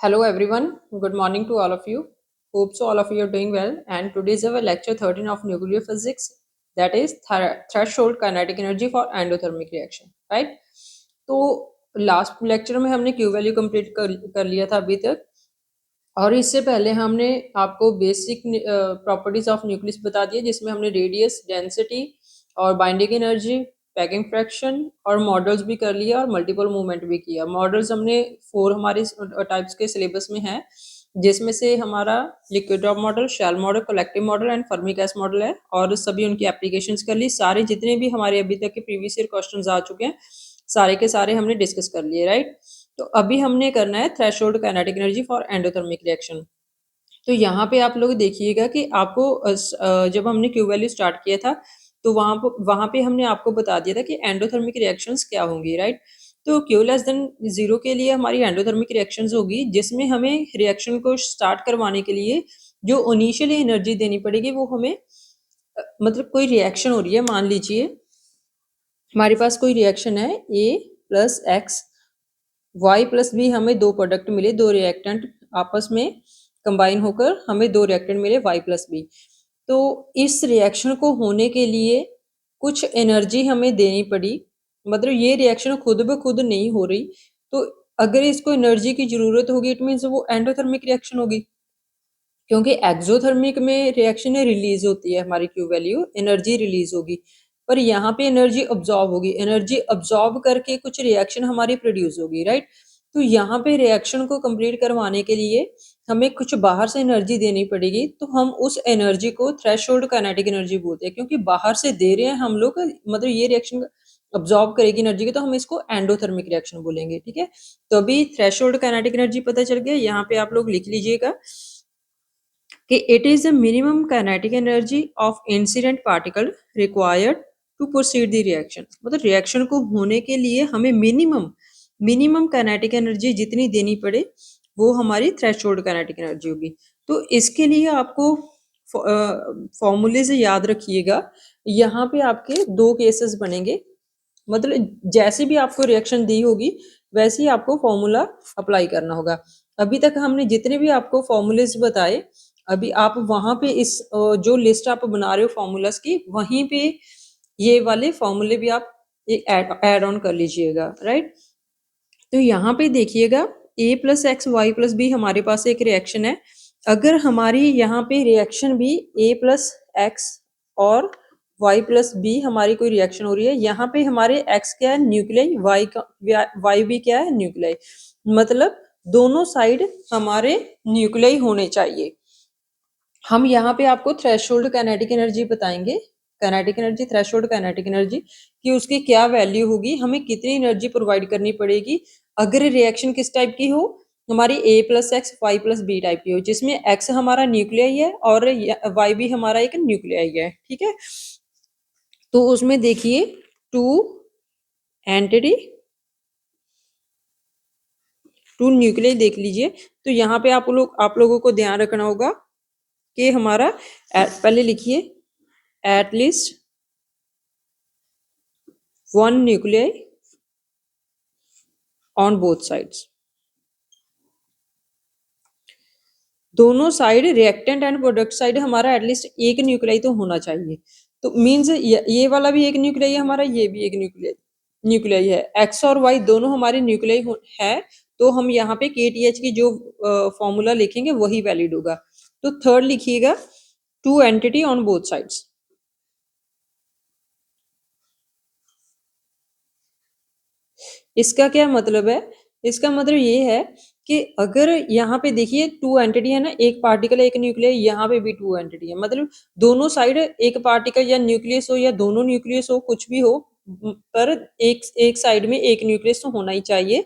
Hello everyone, good morning to all of you. Hope so all of you are doing well. And today is our lecture 13 of nuclear physics, that is threshold kinetic energy for endothermic reaction, right? तो last lecture में हमने Q value complete कर लिया था अभी तक, और इससे पहले हमने आपको बेसिक प्रॉपर्टीज ऑफ न्यूक्लियस बता दिए, जिसमें हमने रेडियस, डेंसिटी और बाइंडिंग एनर्जी, पैकिंग फ्रैक्शन और मॉडल्स भी कर लिया और मल्टीपल मूवमेंट भी किया। मॉडल्स हमने 4 हमारे टाइप्स के सिलेबस में है, जिसमें से हमारा liquid drop model, shell model, collective model and Fermi gas model है, और सभी उनकी एप्लीकेशंस कर ली। सारे जितने भी हमारे अभी तक के प्रीवियस ईयर क्वेश्चंस आ चुके हैं, सारे के सारे हमने डिस्कस कर लिए, राइट। तो अभी हमने करना है threshold kinetic energy for endothermic reaction. तो यहाँ पे आप लोग देखिएगा कि आपको जब हमने क्यू वैल्यू स्टार्ट किया था, तो वहां पे हमने आपको बता दिया था कि एंडोथर्मिक रिएक्शंस क्या होंगी, राइट। तो क्यू लेस देन जीरो के लिए हमारी एंडोथर्मिक रिएक्शंस होगी, जिसमें हमें रिएक्शन को स्टार्ट करवाने के लिए जो इनिशियली एनर्जी देनी पड़ेगी वो हमें मतलब कोई रिएक्शन हो रही है, मान लीजिए हमारे पास कोई रिएक्शन है A plus X Y plus B, हमें दो प्रोडक्ट मिले, दो रिएक्टेंट आपस में कंबाइन होकर हमें दो रिएक्टेंट मिले वाई प्लस बी। तो इस रिएक्शन को होने के लिए कुछ एनर्जी हमें देनी पड़ी, मतलब ये रिएक्शन खुद ब खुद नहीं हो रही, तो अगर इसको एनर्जी की जरूरत होगी इट मीन्स वो एंडोथर्मिक रिएक्शन होगी, क्योंकि एक्सोथर्मिक में रिएक्शन रिलीज होती है, हमारी क्यू वैल्यू एनर्जी रिलीज होगी, पर यहाँ पे एनर्जी अब्जॉर्ब होगी, एनर्जी अब्जॉर्ब करके कुछ रिएक्शन हमारी प्रोड्यूस होगी, राइट। तो यहाँ पे रिएक्शन को कंप्लीट करवाने के लिए हमें कुछ बाहर से एनर्जी देनी पड़ेगी, तो हम उस एनर्जी को थ्रेशोल्ड काइनेटिक एनर्जी बोलते हैं, क्योंकि बाहर से दे रहे हैं हम लोग, मतलब ये रिएक्शन अब्जॉर्ब करेगी एनर्जी की, तो हम इसको एंडोथर्मिक रिएक्शन बोलेंगे, ठीक है। तो अभी थ्रेशोल्ड काइनेटिक एनर्जी पता चल गया, यहाँ पे आप लोग लिख लीजिएगा कि it is the minimum kinetic energy of incident particle required to proceed the reaction. मतलब रिएक्शन को होने के लिए हमें मिनिमम काइनेटिक एनर्जी जितनी देनी पड़े वो हमारी थ्रेशोल्ड काइनेटिक एनर्जी होगी। तो इसके लिए आपको फॉर्मूले से याद रखिएगा, यहाँ पे आपके दो केसेस बनेंगे, मतलब जैसे भी आपको रिएक्शन दी होगी वैसे ही आपको फॉर्मूला अप्लाई करना होगा। अभी तक हमने जितने भी आपको फॉर्मूलेस बताए, अभी आप वहां पे इस जो लिस्ट आप बना रहे हो फॉर्मूलास की, वहीं पे ये वाले फॉर्मूले भी आप ऐड ऑन कर लीजिएगा, राइट। तो यहाँ पे देखिएगा A plus X Y plus B हमारे पास एक रिएक्शन है। अगर हमारी यहाँ पे रिएक्शन भी ए प्लस एक्स और y प्लस बी हमारी कोई रिएक्शन हो रही है, यहाँ पे हमारे x क्या है, न्यूक्लियाई, y भी क्या है, न्यूक्लियाई, मतलब दोनों साइड हमारे न्यूक्लियाई होने चाहिए। हम यहाँ पे आपको थ्रेशोल्ड काइनेटिक एनर्जी बताएंगे, kinetic energy, threshold kinetic energy कि उसकी क्या वैल्यू होगी, हमें कितनी एनर्जी प्रोवाइड करनी पड़ेगी अगर रिएक्शन किस टाइप की हो, हमारी a plus X Y plus B type की हो, जिसमें x हमारा न्यूक्लियाई है और y भी हमारा एक न्यूक्लियाई है, ठीक है। तो उसमें देखिए टू एंटिटी, टू न्यूक्लियाई देख लीजिए। तो यहाँ पे आप लोगों को ध्यान रखना होगा कि हमारा पहले लिखिए at least one nuclei on both sides, दोनों side reactant and product side हमारा एटलीस्ट एक न्यूक्लियाई तो होना चाहिए। तो मींस ये वाला भी एक न्यूक्लियाई है हमारा, ये भी एक न्यूक्लियाई है, एक्स और वाई दोनों हमारे न्यूक्लियाई है, तो हम यहाँ पे KTH की जो फॉर्मूला लिखेंगे वही वैलिड होगा। तो थर्ड लिखिएगा to entity on both sides. इसका क्या मतलब है, इसका मतलब ये है कि अगर यहाँ पे देखिए टू एंटिटी है ना, एक पार्टिकल एक न्यूक्लियस, यहाँ पे भी टू एंटिटी है, मतलब दोनों साइड एक पार्टिकल या न्यूक्लियस हो या दोनों न्यूक्लियस हो, कुछ भी हो, पर एक साइड में एक न्यूक्लियस तो होना ही चाहिए,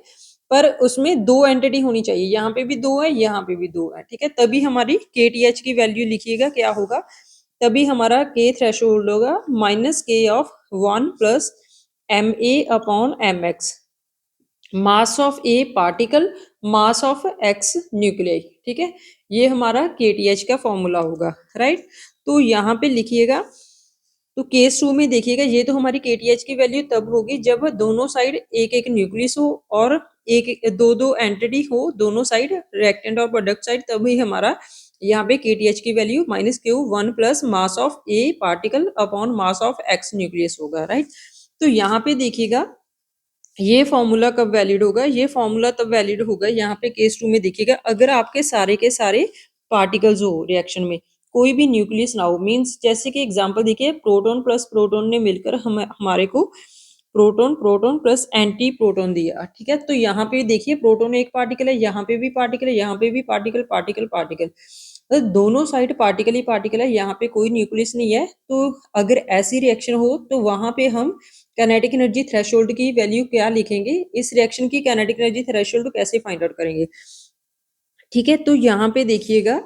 पर उसमें दो एंटिटी होनी चाहिए, यहाँ पे भी दो है, यहाँ पे भी दो है, ठीक है। तभी हमारी KTH की वैल्यू लिखिएगा क्या होगा, तभी हमारा K थ्रेशोल्ड होगा -K of 1 plus MA upon MX, mass of A particle, mass of x nuclei, ठीक है। ये हमारा KTH का फॉर्मूला होगा, राइट। तो यहाँ पे लिखिएगा, तो केस 2 में देखिएगा, ये तो हमारी KTH की वैल्यू तब होगी जब दोनों साइड एक एक न्यूक्लियस हो और एक दो दो एंटिटी हो दोनों साइड, रिएक्टेंट और प्रोडक्ट साइड, तभी हमारा यहाँ पे KTH की value -Q1 plus mass of A particle upon mass of X nucleus होगा, राइट। तो यहाँ पे देखिएगा ये फॉर्मूला कब वैलिड होगा, ये फॉर्मूला तब वैलिड होगा यहाँ पे केस 2 में देखिएगा, अगर आपके सारे के सारे पार्टिकल्स हो रिएक्शन में, कोई भी न्यूक्लियस ना हो। मींस जैसे कि एग्जांपल देखिए, प्रोटॉन प्लस प्रोटॉन ने मिलकर हमारे को proton proton plus anti proton दिया, ठीक है। तो यहाँ पे देखिए प्रोटॉन एक पार्टिकल है, यहाँ पे भी पार्टिकल है, यहाँ पे भी पार्टिकल पार्टिकल पार्टिकल, तो दोनों साइड पार्टिकल ही पार्टिकल है, यहाँ पे कोई न्यूक्लियस नहीं है। तो अगर ऐसी रिएक्शन हो तो वहां पे हम काइनेटिक एनर्जी थ्रेशोल्ड की वैल्यू क्या लिखेंगे, इस रिएक्शन की काइनेटिक एनर्जी थ्रेशोल्ड कैसे फाइंड आउट करेंगे, ठीक है। तो यहाँ पे देखिएगा,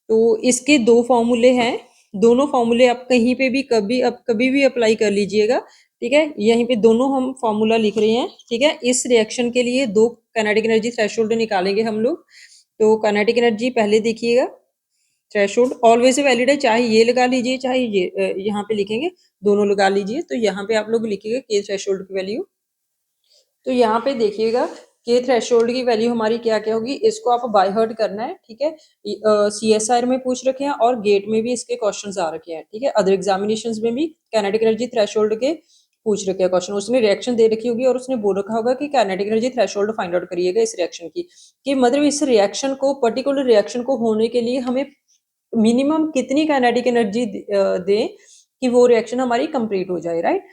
तो इसके दो फॉर्मूले हैं, दोनों फॉर्मूले आप कहीं पे भी कभी भी अप्लाई कर लीजिएगा, ठीक है। यहीं पे दोनों हम फॉर्मूला लिख रहे हैं, ठीक है। इस रिएक्शन के लिए दो काइनेटिक एनर्जी थ्रेशोल्ड निकालेंगे हम लोग। तो काइनेटिक एनर्जी पहले देखिएगा, थ्रेशोल्ड ऑलवेज वैलिड है, चाहे ये लगा लीजिए चाहे ये यहाँ पे लिखेंगे, दोनों लगा लीजिए। तो यहाँ पे आप लोग लिखिएगा के थ्रेशोल्ड की वैल्यू। तो यहाँ पे देखिएगा के थ्रेशोल्ड की वैल्यू हमारी क्या क्या होगी, इसको आप बाय हार्ट करना है, ठीक है। CSIR में पूछ रखे हैं और गेट में भी इसके क्वेश्चंस आ रखे हैं, ठीक है। अदर एग्जामिनेशंस में भी काइनेटिक एनर्जी थ्रेशोल्ड के पूछ रखे हैं क्वेश्चन, उसने रिएक्शन दे रखी होगी और उसने बोल रखा होगा कि kinetic energy threshold find out करिएगा इस रिएक्शन की, कि मतलब इस रिएक्शन को, पर्टिकुलर रिएक्शन को होने के लिए हमें मिनिमम कितनी काइनेटिक एनर्जी दें कि वो रिएक्शन हमारी कंप्लीट हो जाए, राइट।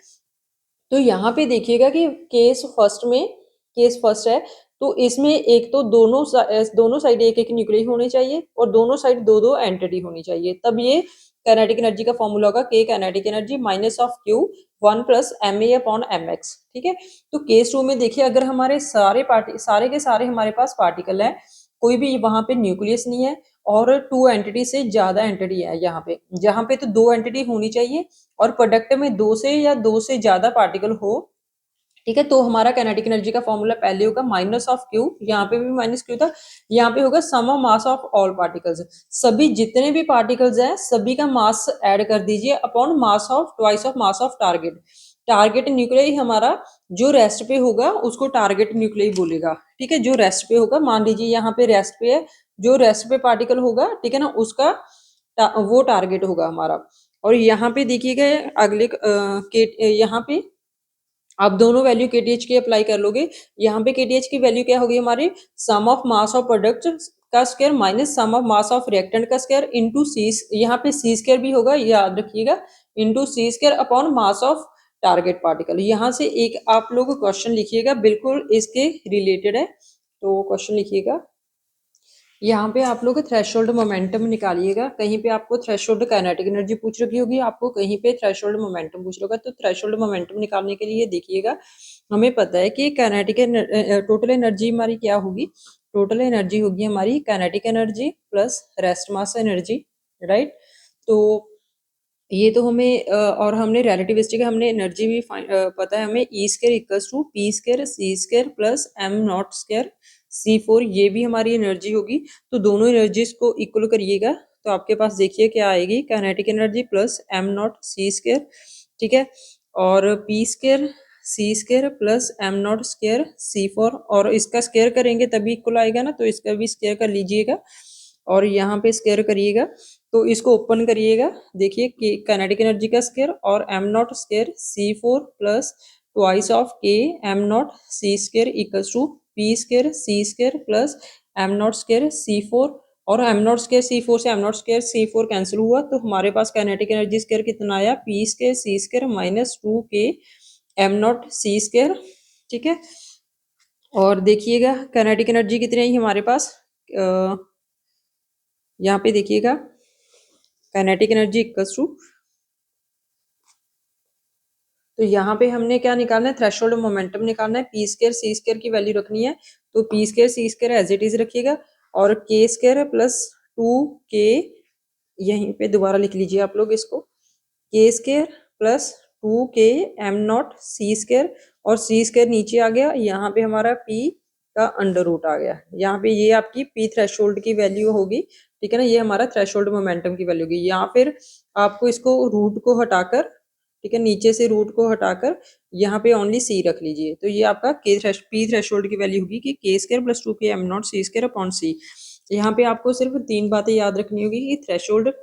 तो यहाँ पे देखिएगा कि केस फर्स्ट है, तो इसमें एक तो दोनों साइड एक एक न्यूक्लियस होने चाहिए और दोनों साइड दो दो एंटिटी होनी चाहिए, तब ये काइनेटिक एनर्जी का फॉर्मूला होगा के kinetic energy -Q1 plus Ma upon mx, ठीक है। तो केस 2 में देखिए, अगर हमारे सारे के सारे हमारे पास पार्टिकल है, कोई भी वहां पे न्यूक्लियस नहीं है और टू एंटिटी से ज्यादा एंटिटी है, यहाँ पे जहाँ पे तो दो एंटिटी होनी चाहिए और प्रोडक्ट में दो से ज्यादा पार्टिकल हो, ठीक है। तो हमारा काइनेटिक एनर्जी का फॉर्मूला पहले होगा -Q, यहाँ पे भी -Q था, यहाँ पे होगा sum of mass of all particles, सभी जितने भी पार्टिकल्स हैं सभी का मास ऐड कर दीजिए upon mass of twice of mass of target nuclei हमारा जो रेस्ट पे होगा उसको टारगेट न्यूक्लियाई बोलेगा, ठीक है। जो रेस्ट पे होगा, मान लीजिए यहाँ पे रेस्ट पे है, जो रेस्ट पे पार्टिकल होगा, ठीक है ना, उसका वो टारगेट होगा हमारा। और यहाँ पे देखिएगा अगले यहाँ पे आप दोनों वैल्यू KTH की अप्लाई कर लोगे। यहाँ पे KTH की वैल्यू क्या होगी हमारी, sum of mass of product का square minus sum of mass of reactant का स्क्वायर इंटू सी, यहाँ पे सी स्क्वायर भी होगा याद रखिएगा, into C square upon mass of target particle. यहाँ से एक आप लोग क्वेश्चन लिखिएगा, बिल्कुल इसके रिलेटेड है, तो क्वेश्चन लिखिएगा। यहाँ पे आप लोग थ्रेशोल्ड मोमेंटम निकालिएगा, कहीं पे आपको थ्रेशोल्ड काइनेटिक एनर्जी पूछ रखी होगी, आपको कहीं पे थ्रेशोल्ड मोमेंटम पूछ रखा होगा। तो थ्रेशोल्ड मोमेंटम निकालने के लिए देखिएगा, हमें पता है कि काइनेटिक टोटल एनर्जी हमारी क्या होगी, टोटल एनर्जी होगी हमारी kinetic energy plus rest mass energy, right. तो ये तो हमें और हमने रिलेटिविस्टिक हमने एनर्जी भी पता है हमें, E square equals to P square C square plus M nought square C4, ये भी हमारी एनर्जी होगी। तो दोनों एनर्जीज को इक्वल करिएगा, तो आपके पास देखिए क्या आएगी, kinetic energy plus M nought C square, ठीक है, और P square C square plus M nought square C4, और इसका स्क्वायर करेंगे तभी इक्वल आएगा ना, तो इसका भी स्क्वायर कर लीजिएगा और यहाँ पे स्क्वायर करिएगा। तो इसको ओपन करिएगा, देखिए कि काइनेटिक एनर्जी का स्क्वायर और M nought square C4 plus twice of K M nought C square equals to P square C square plus M nought square C4, और M नॉट स्क्वायर C4 से M nought square C4 cancel हुआ, तो हमारे पास kinetic energy square कितना आया, P square C square minus 2K M nought C square, ठीक है। और देखिएगा काइनेटिक एनर्जी कितनी आई हमारे पास, यहाँ पे देखिएगा काइनेटिक एनर्जी इक्वल्स टू, तो यहाँ पे हमने क्या निकालना है, थ्रेशोल्ड मोमेंटम निकालना है, P स्क्वायर C स्क्वायर की वैल्यू रखनी है, तो P square C square as it is रखिएगा और K स्क्वायर प्लस 2K, यहीं पे दोबारा लिख लीजिए आप लोग इसको, K square plus 2K M nought C square, और C स्क्वायर नीचे आ गया, यहाँ पे हमारा P का अंडर रूट आ गया, यहाँ पे ये आपकी P थ्रेशोल्ड की वैल्यू होगी, ठीक है ना, ये हमारा थ्रेशोल्ड मोमेंटम की वैल्यू होगी। या फिर आपको इसको रूट को हटाकर ठीक है, नीचे से रूट को हटाकर यहाँ पे ओनली सी रख लीजिए, तो ये आपका पी थ्रेशोल्ड की वैल्यू होगी कि K square plus 2 P M not C square upon C. यहाँ पे आपको सिर्फ 3 बातें याद रखनी होगी कि थ्रेशोल्ड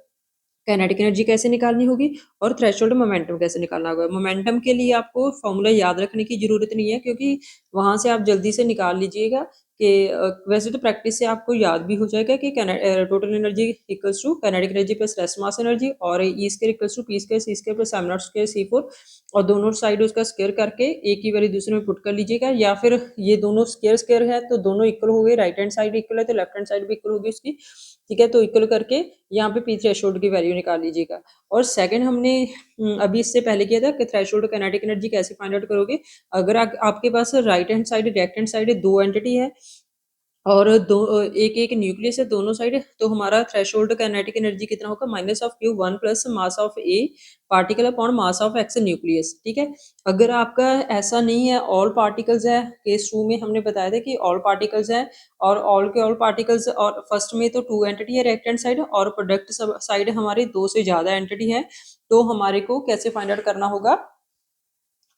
काइनेटिक एनर्जी कैसे निकालनी होगी और थ्रेशोल्ड मोमेंटम कैसे निकालना होगा। मोमेंटम के लिए आपको फॉर्मूला याद रखने की जरूरत नहीं है, क्योंकि वहां से आप जल्दी से निकाल लीजिएगा कि वैसे तो प्रैक्टिस से आपको याद भी हो जाएगा कि total energy equals to kinetic energy plus rest mass energy, और E square equals to P square C square plus M not square C four, और दोनों साइड उसका स्क्वायर करके एक ही वैल्यू दूसरे में पुट कर लीजिएगा, या फिर ये दोनों स्क्वायर स्क्वायर है तो दोनों इक्वल हो गए, राइट हैंड साइड इक्वल है तो लेफ्ट हैंड साइड भी इक्वल होगी उसकी, ठीक है, तो इक्वल करके यहाँ पे पी थ्रेशोल्ड की वैल्यू निकाल लीजिएगा। और सेकंड हमने अभी इससे पहले किया था कि थ्रेशोल्ड काइनेटिक एनर्जी कैसे फाइंड आउट करोगे। अगर आपके पास right hand side left hand side दो एंटिटी है और एक एक न्यूक्लियस है दोनों साइड, तो हमारा थ्रेशोल्ड काइनेटिक एनर्जी कितना होगा, minus of Q one plus mass of A particle upon mass of x nucleus, ठीक है। अगर आपका ऐसा नहीं है, ऑल पार्टिकल्स है, केस 2 में हमने बताया था कि ऑल पार्टिकल्स है, और ऑल के ऑल पार्टिकल्स, और फर्स्ट में तो 2 एंटिटी है राइट हैंड साइड, और प्रोडक्ट साइड हमारे 2 से ज्यादा एंटिटी है, तो हमारे को कैसे फाइंड आउट करना होगा,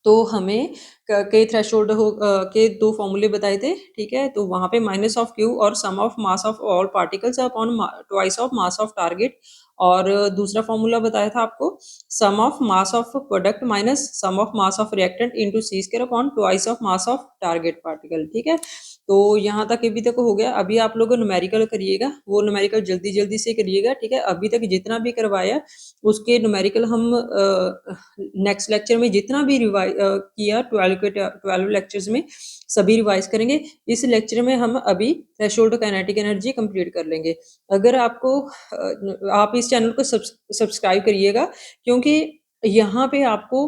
तो हमें के थ्रेशोल्ड हो के दो फॉर्मूले बताए थे, ठीक है, तो वहां पे माइनस ऑफ क्यू और sum of mass of all particles upon twice of mass of target, और दूसरा फॉर्मूला बताया था आपको sum of mass of product minus sum of mass of reactant into C square upon twice of mass of target particle, ठीक है। तो यहाँ तक अभी तक हो गया। अभी आप लोग न्यूमेरिकल करिएगा, वो न्यूमेरिकल जल्दी जल्दी से करिएगा, ठीक है। अभी तक जितना भी करवाया उसके न्यूमेरिकल हम नेक्स्ट लेक्चर में जितना भी किया 12 लेक्चर्स में सभी रिवाइज करेंगे। इस लेक्चर में हम अभी थ्रेशोल्ड काइनेटिक एनर्जी कंप्लीट कर लेंगे। अगर आपको आप इस चैनल को सब्सक्राइब करिएगा, क्योंकि यहाँ पे आपको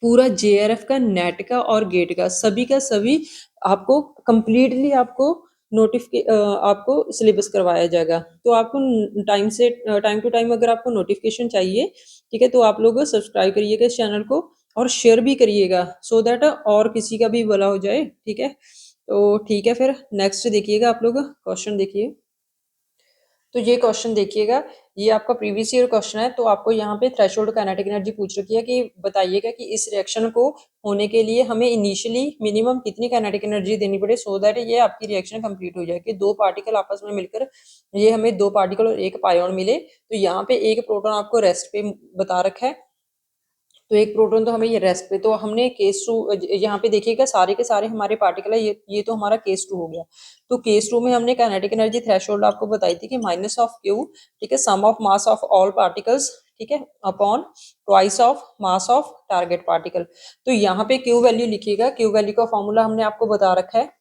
पूरा जेआरएफ का, नेट का और गेट का सभी आपको कंप्लीटली आपको आपको सिलेबस करवाया जाएगा। तो आपको टाइम टू टाइम अगर आपको नोटिफिकेशन चाहिए, ठीक है, तो आप लोग सब्सक्राइब करिएगा इस चैनल को और शेयर भी करिएगा, सो दैट और किसी का भी भला हो जाए, ठीक है। तो ठीक है, फिर नेक्स्ट देखिएगा, आप लोग क्वेश्चन देखिए। तो ये क्वेश्चन देखिएगा, ये आपका प्रीवियस ईयर क्वेश्चन है। तो आपको यहाँ पे थ्रेशोल्ड काइनेटिक एनर्जी पूछ रखी है कि बताइएगा कि इस रिएक्शन को होने के लिए हमें इनिशियली मिनिमम कितनी काइनेटिक एनर्जी देनी पड़े, सो दैट ये आपकी रिएक्शन कंप्लीट हो जाए कि दो पार्टिकल आपस में मिलकर, ये हमें दो पार्टिकल और एक पायोन मिले। तो यहाँ पे एक प्रोटॉन आपको रेस्ट पे बता रखा है, तो एक प्रोटॉन तो हमें ये रेस्ट पे, तो हमने केस 2 यहाँ पे देखिएगा सारे के सारे हमारे पार्टिकल है, ये तो हमारा केस 2 हो गया। तो केस 2 में हमने काइनेटिक एनर्जी थ्रेशोल्ड आपको बताई थी कि माइनस ऑफ क्यू, ठीक है, sum of mass of all particles, ठीक है, upon twice of mass of target particle. तो यहाँ पे क्यू वैल्यू लिखिएगा, क्यू वैल्यू का फॉर्मूला हमने आपको बता रखा है।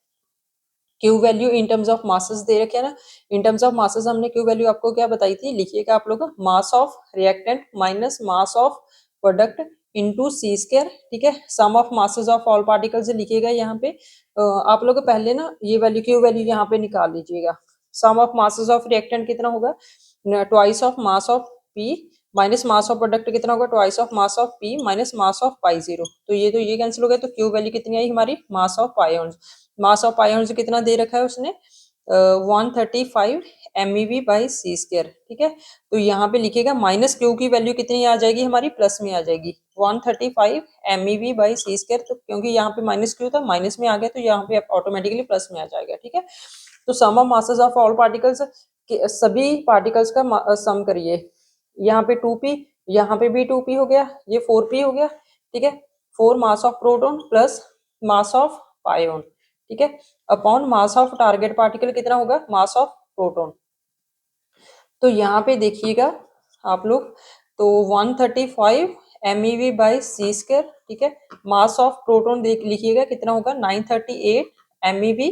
Q value in terms of masses दे रखे है ना, इन टर्म्स ऑफ मासेस हमने क्यू वैल्यू आपको क्या बताई थी, लिखिएगा आप लोग, mass of reactant minus mass of product into C square, ठीक है, sum of masses of all particles लिखिएगा यहाँ पे। आप लोग पहले ना ये वैल्यू क्यू वैल्यू यहाँ पे निकाल लीजिएगा। सम ऑफ मासेस ऑफ रिएक्टेंट कितना होगा, twice of mass of P minus mass of product कितना होगा, twice of mass of P minus mass of pi zero. तो ये कैंसिल हो गया, तो क्यू वैल्यू कितनी आई हमारी, मास ऑफ पायोन्स, मास ऑफ पायोन्स कितना दे रखा है उसने, 135 MeV बाई सी स्क्वायर, ठीक है। तो यहाँ पे लिखिएगा माइनस क्यू की वैल्यू कितनी आ जाएगी हमारी, प्लस में आ जाएगी 135 MeV बाई सी स्क्वायर। तो क्योंकि यहाँ पे माइनस क्यू था, माइनस में आ गया, तो यहाँ पे ऑटोमेटिकली प्लस में आ जाएगा, ठीक है। तो sum of masses of all particles, सभी पार्टिकल्स का सम करिए। यहाँ पे 2p, यहाँ पे भी 2p हो गया, ये 4p हो गया, ठीक है। 4 mass of proton plus mass of pion, ठीक है, upon mass of target particle कितना होगा, मास ऑफ प्रोटॉन। तो यहाँ पे देखिएगा आप लोग, तो 135 MeV बाई सी स्क्वायर, ठीक है, मास ऑफ प्रोटॉन देख लिखिएगा कितना होगा, 938 MeV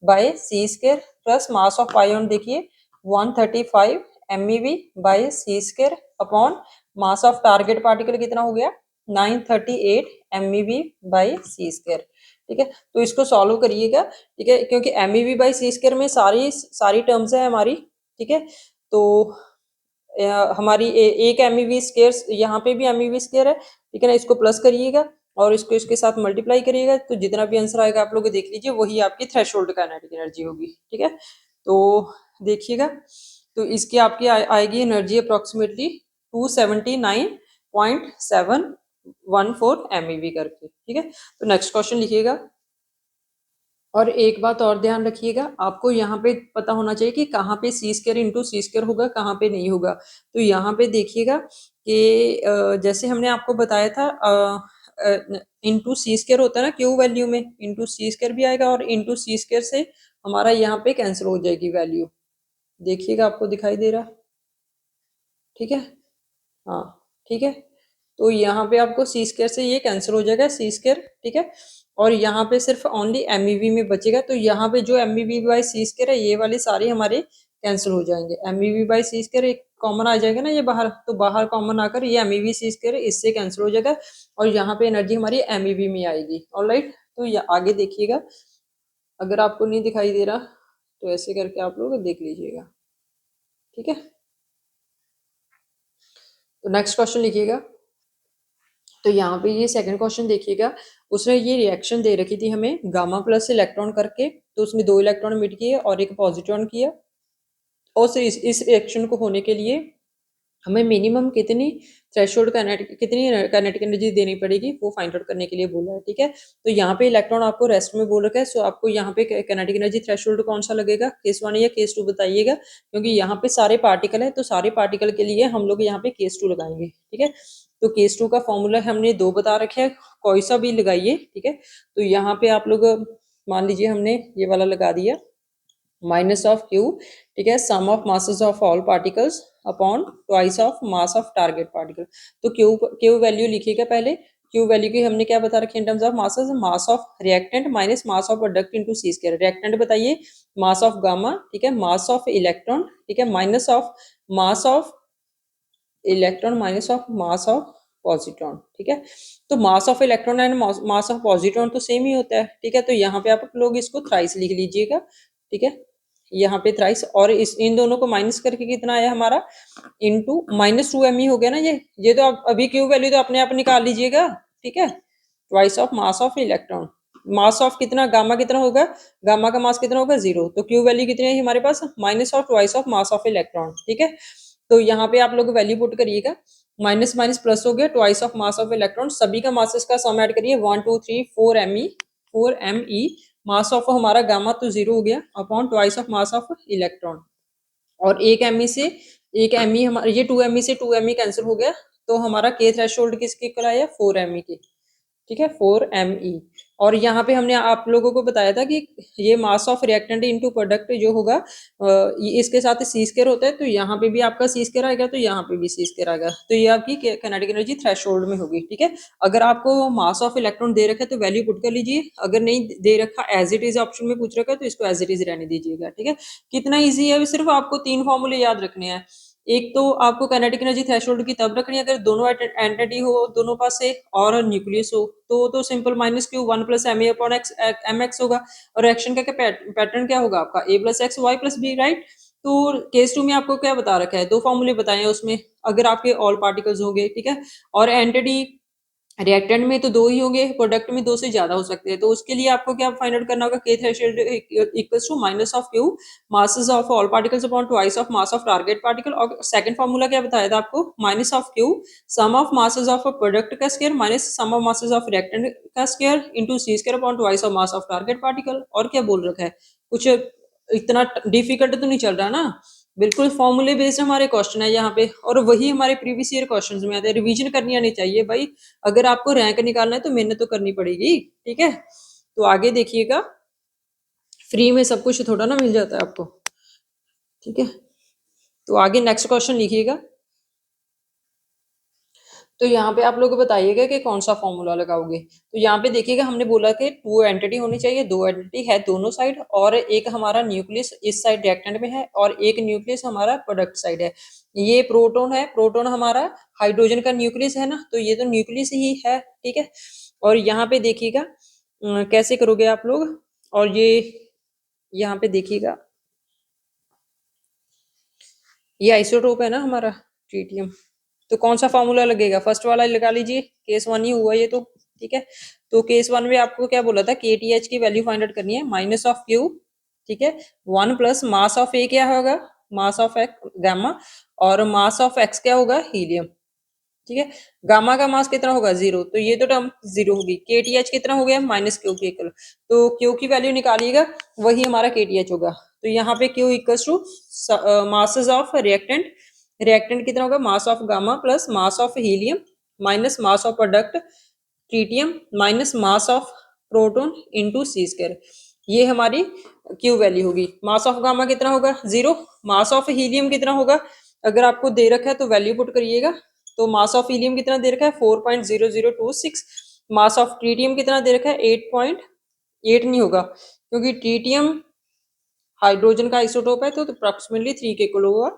by C square, plus mass of pion देखिए 135 MeV by C square upon mass of target particle कितना हो गया, 938 MeV बाई सी स्क्वायर, ठीक है। तो इसको सॉल्व करिएगा, ठीक है, क्योंकि MeV बाई सी स्क्वायर में सारी टर्म्स है हमारी, ठीक है। तो हमारी एक MeV स्क्वायर, यहाँ पे भी MeV स्क्वायर है, ठीक है ना, इसको प्लस करिएगा और इसको इसके साथ मल्टीप्लाई करिएगा, तो जितना भी आंसर आएगा आप लोग देख लीजिए, वही आपकी थ्रेशोल्ड काइनेटिक एनर्जी होगी, ठीक है। तो देखिएगा, तो इसकी आपकी आएगी एनर्जी अप्रोक्सीमेटली 279.7 14 MeV करके, ठीक है। तो नेक्स्ट क्वेश्चन लिखिएगा। और एक बात और ध्यान रखिएगा, आपको यहाँ पे पता होना चाहिए कि कहाँ पे C square into C square होगा, कहाँ पे नहीं होगा। तो यहाँ पे देखिएगा कि जैसे हमने आपको बताया था इंटू सी स्क्वायर होता है ना क्यू वैल्यू में, इंटू सी स्क्वायर भी आएगा और इंटू सी स्क्वायर से हमारा यहाँ पे कैंसिल हो जाएगी वैल्यू। देखिएगा आपको दिखाई दे रहा, ठीक है, हाँ ठीक है। तो यहाँ पे आपको सी स्क्वायर से ये कैंसिल हो जाएगा सी स्क्वायर, ठीक है। और यहाँ पे सिर्फ ओनली एमईवी में बचेगा। तो यहाँ पे जो एमईवी बाई सी स्क्वायर है ये वाले सारे हमारे कैंसिल हो जाएंगे। एमईवी बाई सी स्क्वायर एक कॉमन आ जाएगा ना ये बाहर, तो बाहर कॉमन आकर ये एमईवी सी स्क्वायर इससे कैंसिल हो जाएगा और यहाँ पे एनर्जी हमारी एमईवी में आएगी। ऑलराइट, तो ये आगे देखिएगा, अगर आपको नहीं दिखाई दे रहा तो ऐसे करके आप लोग देख लीजिएगा, ठीक है। तो नेक्स्ट क्वेश्चन लिखिएगा। तो यहाँ पे ये सेकंड क्वेश्चन देखिएगा, उसने ये रिएक्शन दे रखी थी हमें गामा प्लस इलेक्ट्रॉन करके, तो उसमें 2 इलेक्ट्रॉन मिट किए और एक पॉजिट्रॉन किया। और इस रिएक्शन को होने के लिए हमें मिनिमम कितनी थ्रेशोल्ड कितनी काइनेटिक एनर्जी देनी पड़ेगी वो फाइंड आउट करने के लिए बोला है, ठीक है। तो यहाँ पे इलेक्ट्रॉन आपको रेस्ट में बोल रखा है, सो आपको यहाँ पे काइनेटिक एनर्जी थ्रेशोल्ड कौन सा लगेगा, केस 1 या केस 2 बताइएगा, क्योंकि यहाँ पे सारे पार्टिकल है तो सारे पार्टिकल के लिए हम लोग यहाँ पे केस 2 लगाएंगे, ठीक है। तो केस 2 का फॉर्मूला हमने 2 बता रखे है, कोई सा भी लगाइए, ठीक है। तो यहाँ पे आप लोग मान लीजिए हमने ये वाला लगा दिया, माइनस ऑफ क्यू, ठीक है, sum of masses of all particles upon twice of mass of target particle. तो क्यू क्यू वैल्यू लिखिएगा पहले। क्यू वैल्यू की हमने क्या बता रखी है in terms of masses, mass of reactant minus mass of product into C square. Reactant बताइए मास ऑफ गामा, ठीक है, मास ऑफ इलेक्ट्रॉन, ठीक है, minus of mass of electron minus of mass of positron, ठीक है। तो mass of electron and mass of positron तो same ही होता है, ठीक है। तो यहाँ पे आप लोग इसको थ्राइस लिख लीजिएगा, ठीक है, यहाँ पे थ्राइस। और इस इन दोनों को माइनस करके कितना आया हमारा, इनटू -2 me हो गया ना ये तो आप अभी क्यू वैल्यू तो अपने आप निकाल लीजिएगा, ठीक है। Twice of mass of electron, mass of कितना गामा कितना होगा, गामा का मास कितना होगा 0, तो क्यू वैल्यू कितनी है हमारे पास minus of twice of mass of electron, ठीक है। तो यहाँ पे आप लोग वैल्यू पुट करिएगा, माइनस माइनस प्लस हो गया, twice of mass of electron, सभी का मासेस का सम ऐड करिए 1 2 3 4 me मास ऑफ हमारा गामा तो 0 हो गया upon twice of mass of electron. और एक एमई से एक एमई हमारा ये 2 me से 2 me कैंसिल हो गया, तो हमारा के थ्रेशोल्ड किसके इक्वल आया 4 me के, ठीक है, 4 me। और यहाँ पे हमने आप लोगों को बताया था कि ये मास ऑफ रिएक्टेंट इनटू प्रोडक्ट जो होगा इसके साथ सी स्क्वायर होता है, तो यहाँ पे भी आपका सी स्क्वायर आएगा, तो यहाँ पे भी सी स्क्वायर आएगा, तो ये आपकी काइनेटिक एनर्जी थ्रेशोल्ड में होगी, ठीक है। अगर आपको मास ऑफ इलेक्ट्रॉन दे रखा है तो वैल्यू पुट कर लीजिए, अगर नहीं दे रखा एज इट इज ऑप्शन में पूछ रखा है तो इसको एज इट इज रहने दीजिएगा, ठीक है। कितना ईजी है, सिर्फ आपको 3 फॉर्मूले याद रखने हैं। एक तो आपको काइनेटिक एनर्जी थ्रेशोल्ड की तब रखनी है अगर दोनों एंटिटी हो दोनों पास से और न्यूक्लियस हो, तो simple minus Q 1 plus M A upon X M X होगा। और रिएक्शन का पैटर्न क्या होगा आपका A plus X Y plus B, right. तो केस 2 में आपको क्या बता रखा है, 2 फॉर्मूले बताए हैं उसमें, अगर आपके ऑल पार्टिकल्स होंगे, ठीक है, और एंटिटी रिएक्टेंट में तो 2 ही होंगे, प्रोडक्ट में 2 से ज्यादा हो सकते हैं, तो उसके लिए आपको क्या फाइंड आउट करना होगा, K threshold equals to minus of Q masses of all particles upon twice of mass of target particle. और सेकंड फार्मूला क्या बताया था आपको, minus of Q sum of masses of product का square minus sum of masses of reactant का square into C square upon twice of mass of target particle. और क्या बोल रखा है, कुछ इतना डिफिकल्ट तो नहीं चल रहा ना, बिल्कुल फॉर्मूले बेस्ड हमारे क्वेश्चन है यहाँ पे, और वही हमारे प्रीवियस ईयर क्वेश्चंस में आते हैं, रिवीजन करनी आनी चाहिए भाई। अगर आपको रैंक निकालना है तो मेहनत तो करनी पड़ेगी, ठीक है। तो आगे देखिएगा, फ्री में सब कुछ थोड़ा ना मिल जाता है आपको, ठीक है। तो आगे नेक्स्ट क्वेश्चन लिखिएगा। तो यहाँ पे आप लोग बताइएगा कि कौन सा फॉर्मूला लगाओगे। तो यहाँ पे देखिएगा हमने बोला कि 2 एंटिटी होनी चाहिए, 2 एंटिटी है दोनों साइड, और एक हमारा न्यूक्लियस इस साइड रिएक्टेंट में है और एक न्यूक्लियस हमारा प्रोडक्ट साइड है। ये प्रोटॉन है, प्रोटॉन हमारा हाइड्रोजन का न्यूक्लियस है ना, तो ये तो न्यूक्लियस ही है, ठीक है। और यहाँ पे देखिएगा कैसे करोगे आप लोग, और ये यहाँ पे देखिएगा ये आइसोटोप है ना हमारा ट्रीटियम, तो कौन सा फॉर्मूला लगेगा, फर्स्ट वाला लगा लीजिए, केस 1 ही हुआ ये तो, ठीक है। तो केस 1 में आपको क्या बोला था, के टी एच की वैल्यू फाइंड आउट करनी है, माइनस ऑफ क्यू, ठीक है, 1 प्लस मास ऑफ ए क्या होगा, मास ऑफ एक्स गामा, और मास ऑफ एक्स क्या होगा हीलियम, ठीक है। गामा का मास कितना होगा 0, तो ये तो टर्म 0 होगी। KTH कितना हो गया माइनस क्यू के इक्वल, तो क्यू की वैल्यू निकालिएगा वही हमारा KTH होगा। तो यहाँ पे Q equals to masses of reactant, reactant कितना होगा mass of gamma plus mass of helium minus mass of product tritium minus mass of proton into C square. ये हमारी क्यू वैल्यू होगी। मास ऑफ गामा कितना होगा 0, मास ऑफ हीलियम कितना होगा, अगर आपको दे रखा है तो वैल्यू पुट करिएगा। तो मास ऑफ हीलियम कितना दे रखा है 4.0026, मास ऑफ ट्रीटियम कितना दे रखा है 8.8 नहीं होगा क्योंकि ट्रीटियम हाइड्रोजन का आइसोटोप है, तो अप्रोक्सीमेटली 3 के इक्वल होगा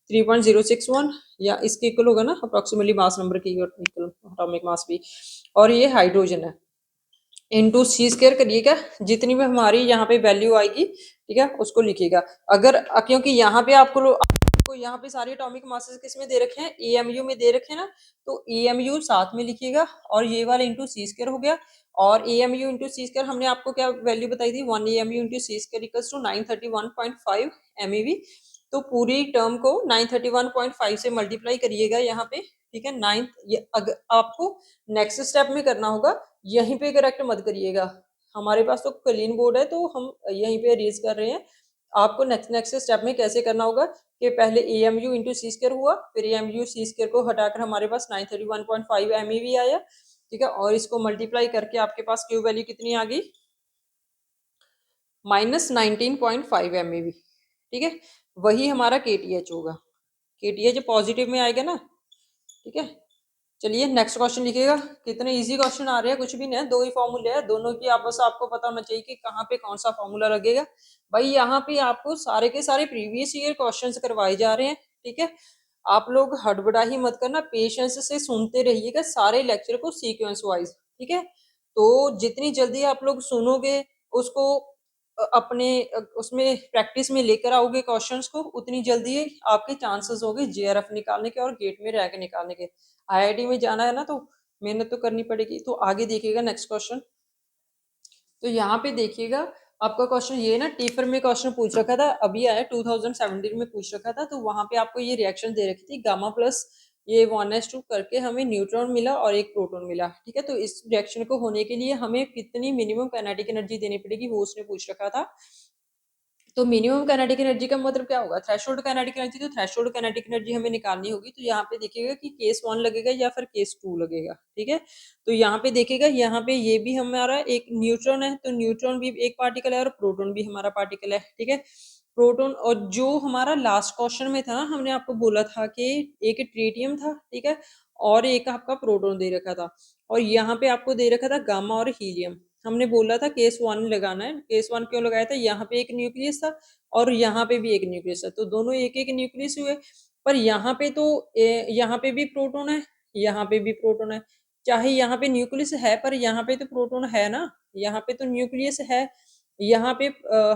3.061, या इसके इक्वल होगा ना अप्रोक्सीमेटली मास नंबर के इक्वल एटॉमिक मास भी, और ये हाइड्रोजन है। इनटू सी स्क्वायर करिएगा, जितनी भी हमारी यहाँ पे वैल्यू आएगी ठीक है उसको लिखिएगा। अगर क्योंकि यहाँ पे आपको यहाँ पे सारे एटॉमिक मासेस किस में दे रखे हैं एएमयू में दे रखे हैं ना, तो एएमयू साथ में लिखिएगा और ये वाला इंटू सी स्क्वायर हो गया। और एएमयू इंटू सी स्क्वायर हमने आपको क्या वैल्यू बताई थी 1 AMU into C square equals to 931.5 MeV. तो पूरी टर्म को 931.5 से मल्टीप्लाई करिएगा यहाँ पे ठीक है। अगर आपको नेक्स्ट स्टेप में करना होगा, यहीं पे करेक्ट मत करिएगा। हमारे पास तो क्लीन बोर्ड है तो हम यहीं पे रेज कर रहे हैं। आपको नेक्स्ट स्टेप में कैसे करना होगा कि पहले A M U into C square हुआ, फिर A M U C square को हटाकर हमारे पास 931.5 एमईवी आया ठीक है, और इसको मल्टीप्लाई करके आपके पास क्यू वैल्यू कितनी आ गई -19.5 एमईवी ठीक है। वही हमारा KTH होगा, KTH पॉजिटिव में आएगा ना ठीक है। चलिए नेक्स्ट क्वेश्चन लिखिएगा। कितने इजी क्वेश्चन आ रहे हैं, कुछ भी नहीं है, दो ही फॉर्मूले हैं दोनों की, आपस आपको पता होना चाहिए कि कहाँ पे कौन सा फॉर्मूला लगेगा। भाई यहाँ पे आपको सारे के सारे प्रीवियस ईयर क्वेश्चंस करवाए जा रहे हैं ठीक है। आप लोग हड़बड़ाही मत करना, पेशेंस से सुनते रहिएगा सारे लेक्चर को सीक्वेंस वाइज ठीक है। तो जितनी जल्दी आप लोग सुनोगे उसको अपने उसमें प्रैक्टिस में लेकर आओगे क्वेश्चंस को, उतनी जल्दी आपके चांसेस होंगे JRF निकालने के और गेट में रैंक निकालने के। IIT में जाना है ना तो मेहनत तो करनी पड़ेगी। तो आगे देखिएगा नेक्स्ट क्वेश्चन। तो यहाँ पे देखिएगा आपका क्वेश्चन ये ना टीफर में क्वेश्चन पूछ रखा था, अभी आया 2017 में पूछ रखा था। तो वहां पे आपको ये रिएक्शन दे रखी थी गामा प्लस ये 1s2 करके हमें न्यूट्रॉन मिला और एक प्रोटॉन मिला ठीक है। तो इस रिएक्शन को होने के लिए हमें कितनी मिनिमम काइनेटिक एनर्जी देनी पड़ेगी वो उसने पूछ रखा था। तो मिनिमम काइनेटिक एनर्जी का मतलब क्या होगा थ्रेशोल्ड काइनेटिक एनर्जी, तो थ्रेशोल्ड काइनेटिक एनर्जी हमें निकालनी होगी। तो यहाँ पे देखिएगा कि केस 1 लगेगा या फिर केस 2 लगेगा ठीक है। तो यहाँ पे देखिएगा यहाँ पे ये भी हमारा एक न्यूट्रॉन है, तो न्यूट्रॉन भी एक पार्टिकल है और प्रोटॉन भी हमारा पार्टिकल है ठीक है। प्रोटॉन और जो हमारा लास्ट क्वेश्चन में था हमने आपको बोला था कि एक ट्रीटियम था ठीक है और एक आपका प्रोटॉन दे रखा था, और यहाँ पे आपको दे रखा था गामा और हीलियम। हमने बोला था केस 1 लगाना है, केस 1 क्यों लगाया था, यहाँ पे एक न्यूक्लियस था और यहाँ पे भी एक न्यूक्लियस है, तो दोनों एक एक न्यूक्लियस हुए। पर यहाँ पे तो यहाँ पे भी प्रोटॉन है, यहाँ पे भी प्रोटॉन है। चाहे यहाँ पे न्यूक्लियस है पर यहाँ पे तो प्रोटॉन है ना, यहाँ पे तो न्यूक्लियस है, यहाँ पे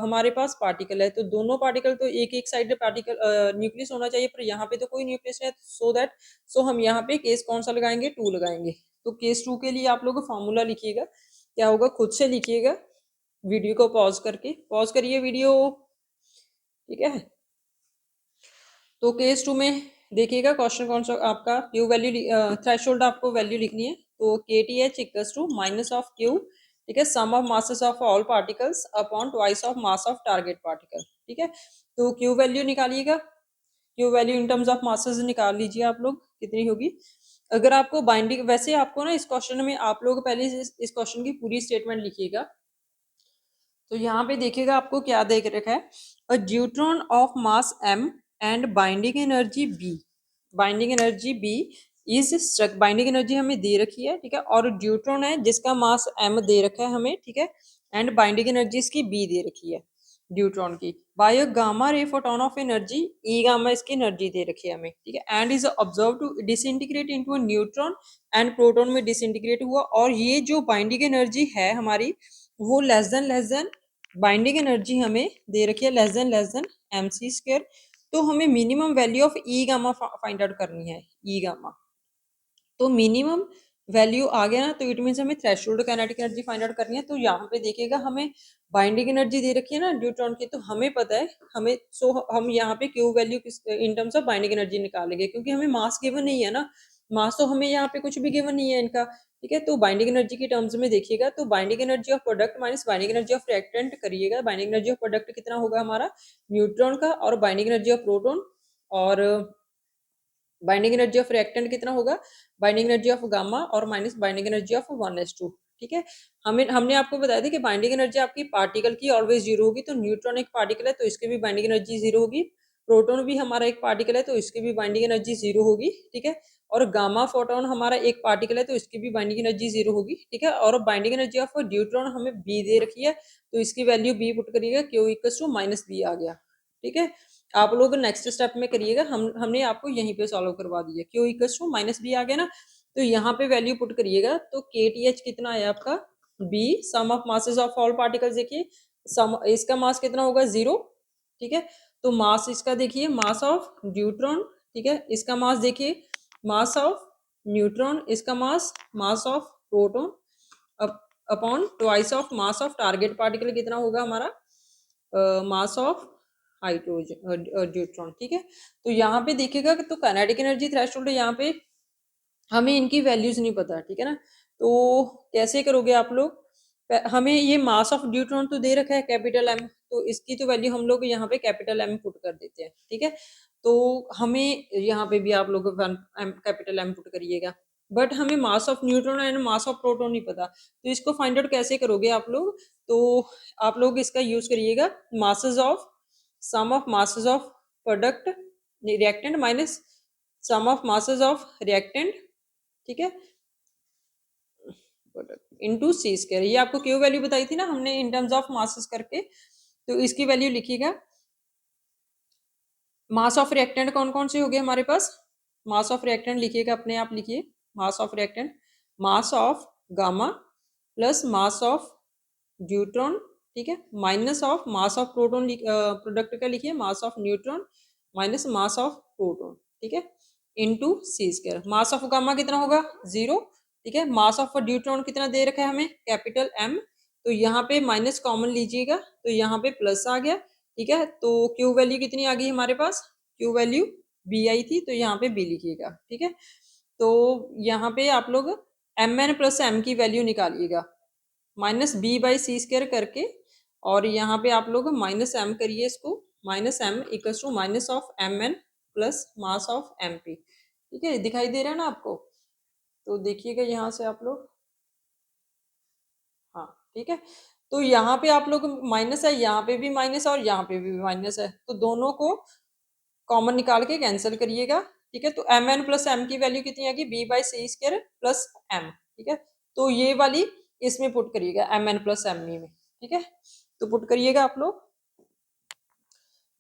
हमारे पास पार्टिकल है। तो दोनों पार्टिकल तो एक एक साइड पार्टिकल न्यूक्लियस होना चाहिए, पर यहाँ पे तो कोई न्यूक्लियस है। सो हम यहाँ पे केस कौन सा लगाएंगे 2 लगाएंगे। तो केस 2 के लिए आप लोग फॉर्मूला लिखिएगा, क्या होगा खुद से लिखिएगा वीडियो को पॉज करके, पॉज करिए वीडियो ठीक है। तो केस 2 में देखिएगा क्वेश्चन कौन सा आपका क्यू वैल्यू थ्रेशोल्ड आपको वैल्यू लिखनी है। तो KTH equals to minus of Q ठीक है sum of masses of all particles upon twice of mass of target particle ठीक है। तो क्यू वैल्यू निकालिएगा, Q value in terms of masses निकाल लीजिए आप लोग कितनी होगी। अगर आपको बाइंडिंग वैसे आपको ना इस क्वेश्चन में आप लोग पहले इस क्वेश्चन की पूरी स्टेटमेंट लिखिएगा। तो यहाँ पे देखिएगा आपको क्या देख रखा है, a deuteron of mass m and binding energy b, binding energy b is struck, binding energy हमें दे रखी है ठीक है, और ड्यूट्रॉन है जिसका मास m दे रखा है हमें ठीक है, एंड बाइंडिंग एनर्जी इसकी b दे रखी है ड्यूट्रॉन की, by a gamma ray photon of energy E gamma इसकी एनर्जी दे रखी है हमें ठीक है, and is observe to disintegrate into a neutron and proton में डिसइंटीग्रेट हुआ, और ये जो बाइंडिंग एनर्जी है हमारी वो लेस देन बाइंडिंग एनर्जी हमें दे रखी है लेस देन mc²। तो हमें minimum value of E gamma find out करनी है, ई गामा। तो मिनिमम वैल्यू आ गया ना, तो इट मीन्स हमें threshold kinetic energy find out करनी है। तो यहाँ पे देखिएगा हमें बाइंडिंग एनर्जी दे रखी है ना न्यूट्रॉन की, तो हमें पता है हमें, सो हम यहाँ पे Q value in terms of binding energy निकालेंगे क्योंकि हमें मास गिवन नहीं है ना। मास तो हमें यहाँ पे कुछ भी गिवन नहीं है इनका, ठीक है। तो बाइंडिंग एनर्जी की टर्म्स में देखिएगा तो binding energy of product minus binding energy of reactant करिएगा। बाइंडिंग एनर्जी ऑफ प्रोडक्ट कितना होगा हमारा न्यूट्रॉन का, और बाइंडिंग एनर्जी ऑफ प्रोटॉन, और बाइंडिंग एनर्जी ऑफ रिएक्टेंट कितना होगा बाइंडिंग एनर्जी ऑफ गामा और minus binding energy of 1s2, ठीक है। हमने आपको बताया था कि बाइंडिंग एनर्जी आपकी पार्टिकल की ऑलवेज जीरो होगी, तो न्यूट्रॉन एक पार्टिकल है तो इसकी भी बाइंडिंग एनर्जी जीरो होगी, प्रोटॉन भी हमारा एक पार्टिकल है तो इसकी भी बाइंडिंग एनर्जी जीरो होगी, ठीक है। और गामा फोटोन हमारा एक पार्टिकल है तो इसकी भी बाइंडिंग एनर्जी जीरो होगी, ठीक है। और बाइंडिंग एनर्जी ऑफ ड्यूट्रॉन हमें बी दे रखी है तो इसकी वैल्यू बी पुट करिएगा, Q equals to minus B आ गया, ठीक है। आप लोग नेक्स्ट स्टेप में करिएगा, हमने आपको यहीं पे सॉल्व करवा दिया, Q equals to minus B आ गया ना, तो यहाँ पे वैल्यू पुट करिएगा तो के टी एच कितना है आपका B, sum of masses of all particles, देखिए सम इसका मास कितना होगा 0, ठीक है। तो मास इसका देखिए मास ऑफ ड्यूट्रॉन, ठीक है, इसका मास देखिए मास ऑफ न्यूट्रॉन, इसका मास of proton upon twice of mass of target particle कितना होगा हमारा मास ऑफ हाइड्रोजन ड्यूट्रॉन, ठीक है। तो यहाँ पे देखिएगा तो काइनेटिक एनर्जी थ्रेशोल्ड यहाँ पे हमें इनकी वैल्यूज नहीं पता, ठीक है ना। तो कैसे करोगे आप लोग, हमें ये मास ऑफ ड्यूट्रॉन तो दे रखा है कैपिटल एम, तो इसकी तो वैल्यू हम लोग यहाँ पे कैपिटल एम पुट कर देते हैं, ठीक है। तो हमें यहाँ पे भी आप लोग कैपिटल एम पुट करिएगा, बट हमें मास of neutron and mass of proton नहीं पता, तो इसको फाइंड आउट कैसे करोगे आप लोग, तो आप लोग इसका यूज करिएगा masses of sum of masses of product reactant minus sum of masses of reactant, ठीक है, इनटू सी स्क्वायर। ये आपको क्यू वैल्यू बताई थी ना हमने इन टर्म्स ऑफ मासेस करके, तो इसकी वैल्यू लिखिएगा। मास ऑफ रिएक्टेंट कौन कौन से हो गए हमारे पास, मास ऑफ रिएक्टेंट लिखिएगा अपने आप लिखिए, mass of reactant mass of gamma plus mass of deuteron, ठीक है, minus of mass of proton, product का लिखिए mass of neutron minus mass of proton, ठीक है, into C square. Mass of gamma कितना होगा 0, ठीक है। मास ऑफ ड्यूट्रॉन कितना दे रखा है हमें कैपिटल एम, तो यहाँ पे माइनस कॉमन लीजिएगा तो यहाँ पे प्लस आ गया, ठीक है। तो क्यू वैल्यू कितनी आ गई हमारे पास, क्यू वैल्यू बी आई थी तो यहाँ पे बी लिखिएगा, ठीक है। तो यहाँ पे आप लोग एम एन प्लस एम की वैल्यू निकालिएगा minus B by C square करके, और यहाँ पे आप लोग माइनस एम करिए इसको, minus M equals to minus of M N plus mass of M P, ठीक है, दिखाई दे रहा है ना आपको, तो देखिएगा यहाँ से आप लोग, हाँ ठीक है। तो यहाँ पे आप लोग माइनस है, यहाँ पे भी माइनस है और यहाँ पे भी माइनस है, तो दोनों को कॉमन निकाल के कैंसिल करिएगा, ठीक है। तो एम एन प्लस एम की वैल्यू कितनी आएगी B by C square plus M, ठीक है। तो ये वाली इसमें पुट करिएगा एम एन प्लस एम में, ठीक है। तो पुट करिएगा आप लोग,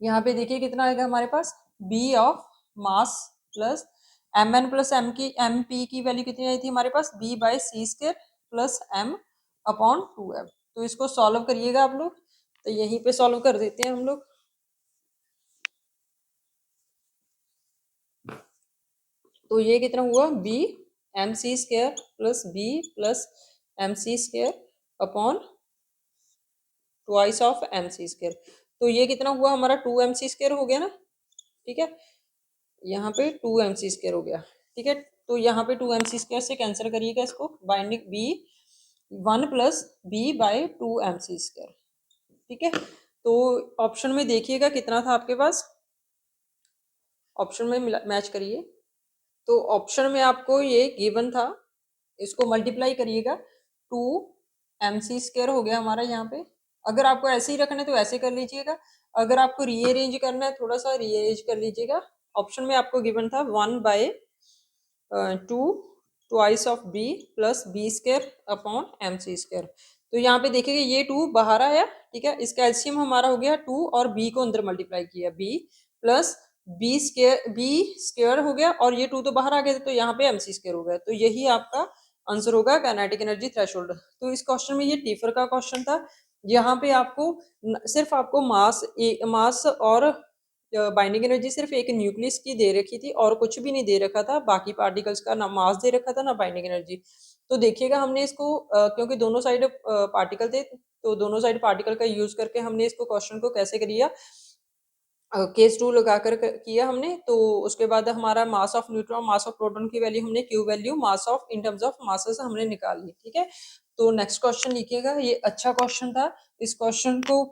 यहाँ पे देखिए कितना आएगा हमारे पास B of mass plus M N plus M की एम पी की वैल्यू कितनी आई थी हमारे पास B by C square plus M upon 2m। तो इसको सॉल्व करिएगा आप लोग, तो यहीं पे सॉल्व कर देते हैं हम लोग। तो ये कितना हुआ B M C square plus B plus M C square upon twice of M C square, तो ये कितना हुआ हमारा 2m सी स्क्वायर हो गया ना, ठीक है। यहाँ पे 2m सी स्क्वायर हो गया, ठीक है। तो यहाँ पे 2m सी स्क्वायर से कैंसिल करिएगा इसको, binding B 1 plus B by 2m C square, ठीक है। तो ऑप्शन में देखिएगा कितना था आपके पास, ऑप्शन में मैच करिए, तो ऑप्शन में आपको ये गिवन था, इसको मल्टीप्लाई करिएगा 2m स्क्वायर हो गया हमारा यहाँ पे। अगर आपको ऐसे ही रखना है तो ऐसे कर लीजिएगा, अगर आपको रीअरेंज करना है थोड़ा सा रीअरेंज कर लीजिएगा। ऑप्शन में आपको गिवन था 1 by 2 twice of B plus B square upon M C square. तो यहाँ पे देखिएगा ये 2 बाहर आया, ठीक है, इसका एलसीएम हमारा हो गया 2 और बी को अंदर मल्टीप्लाई किया बी प्लस बी स्क्वायर हो गया, और ये 2 तो बाहर आ गया तो यहाँ पे एम सी स्क्वायर हो गया। तो यही आपका आंसर होगा काइनेटिक एनर्जी थ्रेशोल्ड। तो इस क्वेश्चन में ये टीफर का क्वेश्चन था, यहाँ पे आपको सिर्फ आपको मास और बाइंडिंग एनर्जी सिर्फ एक न्यूक्लियस की दे रखी थी और कुछ भी नहीं दे रखा था, बाकी पार्टिकल्स का ना मास दे रखा था ना बाइंडिंग एनर्जी। तो देखिएगा हमने इसको क्योंकि दोनों साइड पार्टिकल थे तो दोनों साइड पार्टिकल का यूज करके हमने इसको क्वेश्चन को कैसे करिए केस टू लगा कर किया हमने, तो उसके बाद हमारा मास of neutron mass of proton की वैल्यू हमने Q value mass of in terms of masses हमने निकाल ली। ठीक है, तो नेक्स्ट क्वेश्चन लिखिएगा, ये अच्छा क्वेश्चन था, इस क्वेश्चन को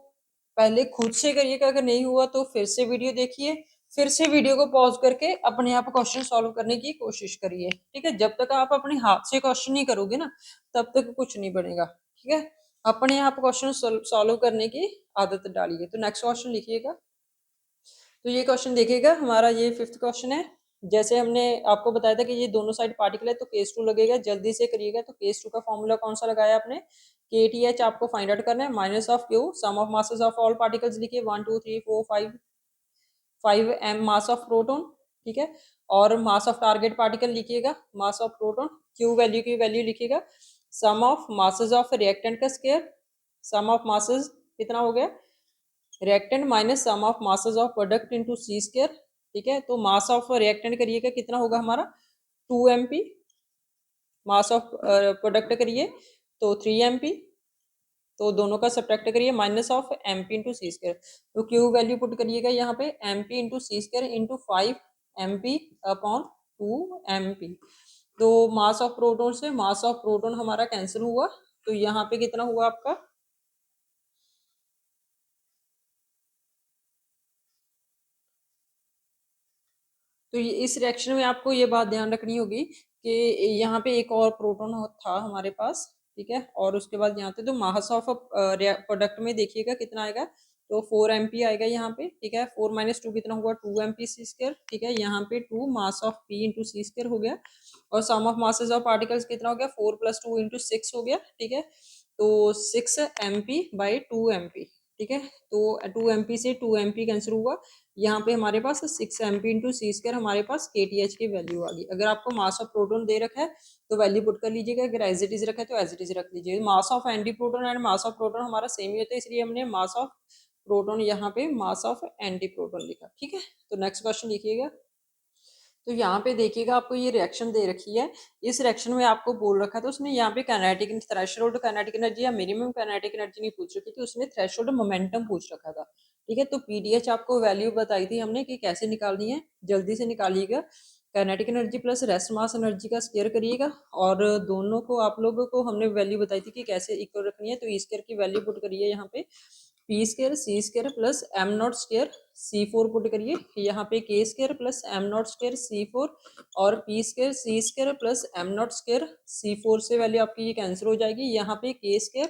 पहले खुद से करिएगा, अगर नहीं हुआ तो फिर से वीडियो देखिए, फिर से वीडियो को पॉज करके अपने आप क्वेश्चन सॉल्व करने की कोशिश करिए। ठीक है, जब तक आप अपने हाथ से क्वेश्चन नहीं करोगे ना तब तक कुछ नहीं बनेगा। ठीक है, अपने आप क्वेश्चन सॉल्व करने की आदत डालिए। तो नेक्स्ट क्वेश्चन लिखिएगा, तो ये क्वेश्चन देखिएगा, हमारा ये फिफ्थ क्वेश्चन है। जैसे हमने आपको बताया था कि ये दोनों साइड पार्टिकल है तो केस टू लगेगा, जल्दी से करिएगा। तो केस टू का फॉर्मूला कौन सा लगाया आपने, के टी एच आपको फाइंड आउट करना है, minus of Q sum of masses of all particles लिखिए 1 2 3 4 5 5 एम मास ऑफ प्रोटॉन। ठीक है, और मास ऑफ टारगेट पार्टिकल लिखिएगा, mass of proton, Q value की वैल्यू लिखिएगा, sum of masses of reactant का स्क्वायर, सम ऑफ मासेस कितना हो गया, reactant minus sum of masses of product into C square. ठीक है, तो मास ऑफ रिएक्टेंट करिएगा कितना होगा हमारा 2 mp, मास ऑफ प्रोडक्ट करिए तो 3 mp, तो दोनों का सब्ट्रैक्ट करिए, minus of mp into C square, तो क्यू वैल्यू पुट करिएगा यहाँ पे mp into C square into 5 mp upon 2 mp। तो मास ऑफ प्रोटोन से मास ऑफ प्रोटोन हमारा कैंसिल हुआ, तो यहाँ पे कितना हुआ आपका, तो ये इस रिएक्शन में आपको ये बात ध्यान रखनी होगी कि यहाँ पे एक और प्रोटॉन था हमारे पास। ठीक है, और उसके बाद यहाँ पे तो मास ऑफ प्रोडक्ट में देखिएगा कितना आएगा, तो 4 mp आएगा यहाँ पे। ठीक है, 4 माइनस 2 कितना हुआ 2 mp सी स्क्वायर। ठीक है, यहाँ पे 2 mass of p into C square हो गया, और sum of masses of particles कितना हो गया 4 प्लस 2 इंटू 6 हो गया। ठीक है, तो 6 mp/2 mp। ठीक है, तो 2 mp से 2 mp कैंसिल हुआ, यहाँ पे हमारे पास 6 mp इंटू सी स्क्वायर हमारे पास के टी एच की वैल्यू आ गई। अगर आपको मास ऑफ प्रोटोन दे रखा है तो वैल्यू पुट कर लीजिएगा, अगर एज इट इज रखा है तो एज इट इज रख लीजिएगा। Mass of anti proton and mass of proton हमारा सेम ही होता है, इसलिए हमने मास ऑफ प्रोटोन यहाँ पे मास ऑफ एंटी प्रोटोन लिखा। ठीक है, तो नेक्स्ट क्वेश्चन लिखिएगा, तो यहाँ पे देखिएगा आपको ये रिएक्शन दे रखी है, इस रिएक्शन में आपको बोल रखा था उसने यहाँ पे काइनेटिक थ्रेशोल्ड काइनेटिक एनर्जी या मिनिमम काइनेटिक एनर्जी नहीं पूछ रखी थी, उसने थ्रेशोल्ड मोमेंटम पूछ रखा था। ठीक है, तो पीडीएच आपको वैल्यू बताई थी हमने कि कैसे निकालनी है, जल्दी से निकालिएगा। Kinetic energy plus rest mass energy का स्क्वायर करिएगा, और दोनों को आप लोगों को हमने वैल्यू बताई थी कि कैसे इक्वल रखनी है, तो ई स्क्वायर की वैल्यू पुट करिए यहाँ पे, P square C square plus M not square C four put करिए, यहाँ पे K square plus M not square C four, और P square C square plus M not square C four से value आपकी ये कैंसिल हो जाएगी। यहाँ पे के स्क्र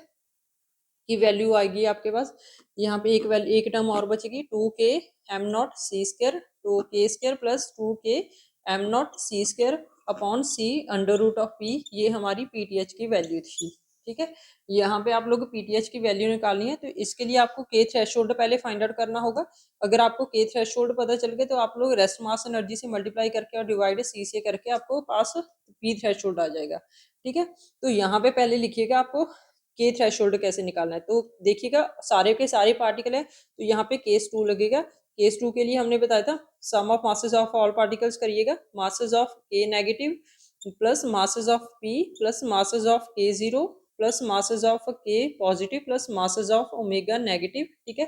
की वैल्यू आएगी आपके पास, यहाँ पे एक टर्म और बचेगी 2k M not C square, तो K square plus 2k M not C square upon C under root of P, ये हमारी पीटीएच की वैल्यू थी। ठीक है, यहाँ पे आप लोग पीटीएच की वैल्यू निकालनी है, तो इसके लिए आपको के थ्रेशोल्ड पहले फाइंड आउट करना होगा। अगर आपको के थ्रेशोल्ड पता चल गया तो आप लोग रेस्ट मास एनर्जी से मल्टीप्लाई करके और डिवाइड सी से करके आपको पास पी थ्रेशोल्ड आ जाएगा। ठीक है, तो यहाँ पे पहले लिखिएगा आपको के थ्रेशोल्ड कैसे निकालना है, तो देखिएगा सारे के सारे पार्टिकल है, तो यहाँ पे केस टू लगेगा। केस टू के लिए हमने बताया था sum of masses of all particles करिएगा, masses of K negative plus masses of P plus masses of K zero plus masses of K positive plus masses of omega negative. ठीक है,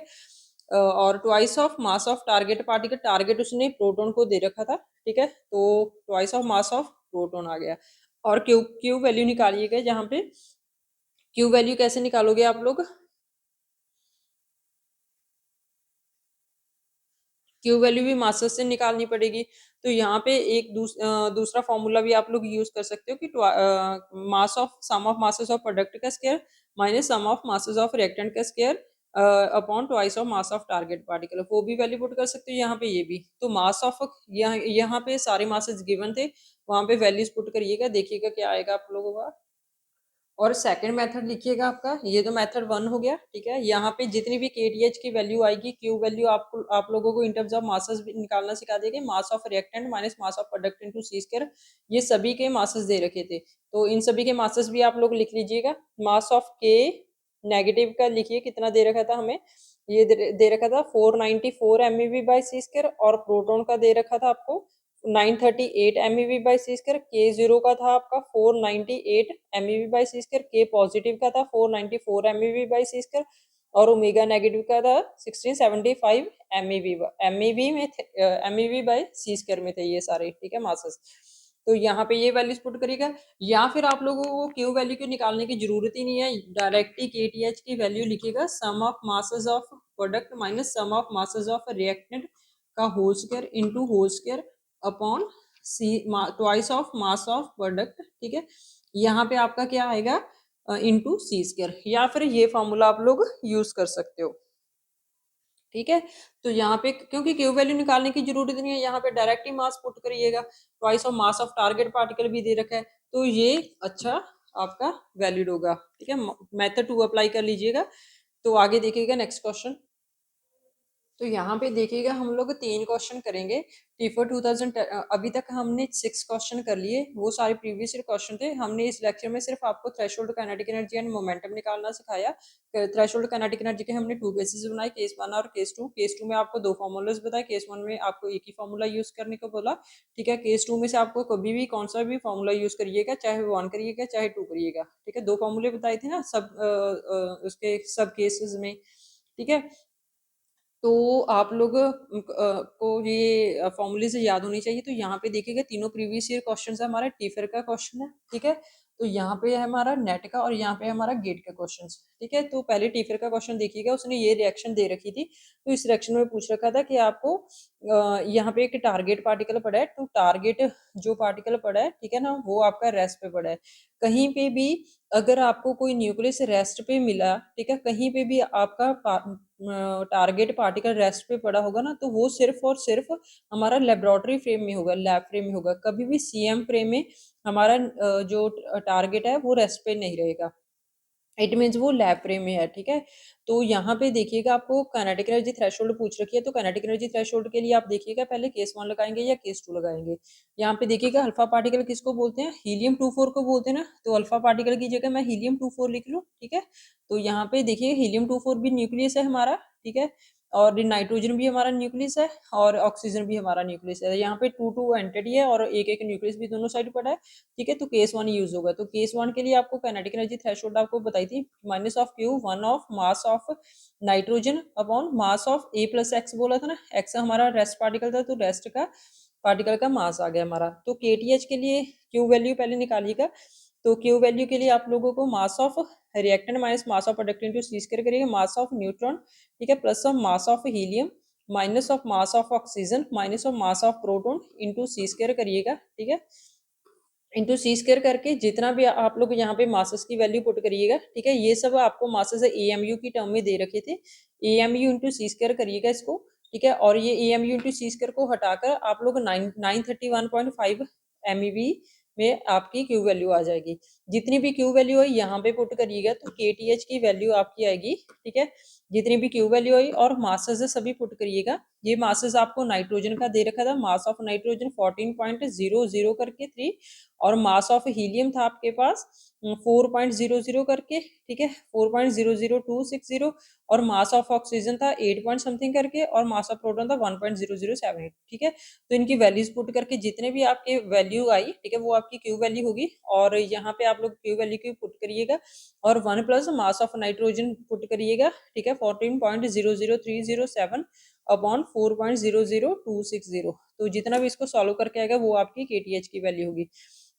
और twice of mass of target particle, target उसने proton को दे रखा था। ठीक है, तो twice of mass of proton आ गया, और क्यू क्यू वैल्यू निकालिएगा, जहाँ पे क्यू वैल्यू कैसे निकालोगे आप लोग, क्यू वैल्यू भी मासेस से निकालनी पड़ेगी। तो यहाँ पे एक दूसरा फॉर्मूला भी आप लोग यूज कर सकते हो कि mass of sum of masses of product का square minus sum of masses of reactant का square upon twice of mass of target particle, वो भी वैल्यू पुट कर सकते हो यहाँ पे, ये भी। तो मास ऑफ यहाँ पे सारे मासेस गिवन थे, वहां पे वैल्यूज पुट करिएगा, देखिएगा क्या आएगा आप लोगों का। और सेकंड मेथड लिखिएगा आपका, ये तो मेथड वन हो गया। ठीक है, यहाँ पे जितनी भी केटीएच की वैल्यू आएगी, क्यू वैल्यू आपको आप लोगों को इन टर्म्स ऑफ मासेस निकालना सिखा देंगे, mass of reactant minus mass of product into C square, ये सभी के मासेस दे रखे थे, तो इन सभी के मासेस भी आप लोग लिख लीजिएगा। मास ऑफ के नेगेटिव का लिखिए कितना दे रखा था हमें, ये दे रखा था 494 MeV/c², और प्रोटॉन का दे रखा था आपको 938 MeV/c², के जीरो का था आपका 498 MeV/c², के पॉजिटिव का था 494 MeV/c², और ओमेगा नेगेटिव का था 1675 MeV में MeV बाय सी स्क्वायर में थे ये सारे, ठीक है, मासेस। तो यहाँ पे ये वैल्यूज पुट करिएगा, या फिर आप लोगों को क्यू वैल्यू को निकालने की जरूरत ही नहीं है, डायरेक्टली KTH की वैल्यू लिखिएगा, sum of masses of product minus sum of masses of reactant का whole square into whole square upon C twice of mass of product, ठीक है। यहाँ पे आपका क्या आएगा, इनटू सी स्क्वायर, या फिर ये फॉर्मूला आप लोग यूज कर सकते हो, ठीक है। तो यहाँ पे क्योंकि क्यू वैल्यू निकालने की जरूरत नहीं है, यहाँ पे डायरेक्ट ही मास पुट करिएगा, twice of mass of target particle भी दे रखा है, तो ये अच्छा आपका वैलिड होगा, ठीक है। मेथड 2 अप्लाई कर लीजिएगा। तो आगे देखिएगा नेक्स्ट क्वेश्चन। तो यहाँ पे देखिएगा हम लोग 3 क्वेश्चन करेंगे। टीफर 2000 अभी तक हमने 6 क्वेश्चन कर लिए, वो सारे प्रीवियस ईयर क्वेश्चन थे। हमने इस लेक्चर में सिर्फ आपको threshold kinetic energy and momentum निकालना सिखाया। थ्रेशोल्ड काइनेटिक एनर्जी के हमने 2 केसेस बनाए, केस 1 और केस 2। केस 2 में आपको 2 फॉर्मूलाज बताए, केस 1 में आपको एक ही फॉर्मूला यूज करने को बोला, ठीक है। केस 2 में से आपको कभी भी कौन सा भी फॉर्मूला यूज करिएगा, चाहे 1 करिएगा चाहे 2 करिएगा, ठीक है। 2 फॉर्मूले बताए थे ना सब उसके सब केसेस में, ठीक है। तो आप लोग को ये फॉर्मूले से याद होनी चाहिए। तो यहाँ पे देखिएगा तीनों प्रीवियस ईयर क्वेश्चन है, हमारा टीफर का क्वेश्चन है, ठीक है। तो यहाँ पे है हमारा नेट का और यहाँ पे है हमारा गेट का क्वेश्चन, ठीक है। तो पहले टीफर का क्वेश्चन देखिएगा, उसने ये रिएक्शन दे रखी थी। तो इस रिएक्शन में पूछ रखा था कि आपको यहाँ पे एक टारगेट पार्टिकल पड़ा है, तो टारगेट जो पार्टिकल पड़ा है, ठीक है ना, वो आपका रेस्ट पे पड़ा है। कहीं पे भी अगर आपको कोई न्यूक्लियस रेस्ट पे मिला, ठीक है, कहीं पे भी आपका टारगेट पार्टिकल रेस्ट पे पड़ा होगा ना, तो वो सिर्फ और सिर्फ हमारा लेबोरेटरी फ्रेम में होगा, लैब फ्रेम में होगा। कभी भी CM फ्रेम में हमारा जो टारगेट है वो रेस्ट पे नहीं रहेगा, इट मीन्स वो लैब फ्रेम में है, ठीक है। तो यहाँ पे देखिएगा आपको काइनेटिक एनर्जी थ्रेशोल्ड पूछ रखी है, तो काइनेटिक एनर्जी थ्रेशोल्ड के लिए आप देखिएगा पहले केस 1 लगाएंगे या केस 2 लगाएंगे। यहाँ पे देखिएगा अल्फा पार्टिकल किसको बोलते हैं, हीलियम 24 को बोलते हैं ना, तो अल्फा पार्टिकल की जगह मैं हीलियम 24 लिख लूँ, ठीक है। तो यहाँ पे देखिए हीलियम 24 भी न्यूक्लियस है हमारा, ठीक है, और नाइट्रोजन भी हमारा न्यूक्लियस है और ऑक्सीजन भी हमारा न्यूक्लियस है। यहाँ पे 2 एंटिटी है और एक एक न्यूक्लियस भी दोनों साइड पड़ा है, ठीक है। तो केस 1 यूज होगा। तो केस 1 के लिए आपको काइनेटिक एनर्जी थ्रेशोल्ड आपको बताई थी, minus of Q 1 of mass of nitrogen upon mass of A plus x बोला था ना, एक्स हमारा रेस्ट पार्टिकल था, तो रेस्ट का पार्टिकल का मास आ गया हमारा। तो KTH के लिए क्यू वैल्यू पहले निकालिएगा। तो क्यू वैल्यू के लिए आप लोगों को mass of reactant minus mass of product into C square करिएगा, मास ऑफ न्यूट्रॉन, ठीक है, plus of mass of helium minus of mass of oxygen minus of mass of proton into C square करिएगा, ठीक है। Into C square करके जितना भी आप लोग यहाँ पे मासेस की वैल्यू पुट करिएगा, ठीक है। ये सब आपको मासेस AMU की टर्म में दे रखे थे, AMU इंटू सी स्क्वायर करिएगा इसको, ठीक है। और ये AMU इंटू सी स्क्वायर को हटाकर आप लोग 931.5 MeV में आपकी क्यू वैल्यू आ जाएगी। जितनी भी क्यू वैल्यू है यहाँ पे पुट करिएगा, तो KTH की वैल्यू आपकी आएगी, ठीक है। जितनी भी क्यू वैल्यू आई और मासेस सभी पुट करिएगा। ये मासेस आपको नाइट्रोजन का दे रखा था, मास ऑफ नाइट्रोजन 14.00 करके 3, और मास ऑफ हीलियम था आपके पास 4.00 करके, ठीक है, 4.00260, और मास ऑफ ऑक्सीजन था 8 पॉइंट समथिंग करके, और मास ऑफ प्रोटॉन था 1.0078, ठीक है। तो इनकी वैल्यूज पुट करके जितने भी आपके वैल्यू आई, ठीक है, वो आपकी क्यू वैल्यू होगी। और यहाँ पे आप लोग क्यू वैल्यू की पुट करिएगा और 1 plus mass of nitrogen put करिएगा, ठीक है, 14.00307 अपॉन 4.00260। तो जितना भी इसको सॉल्व करके आएगा वो आपकी KTH की वैल्यू होगी,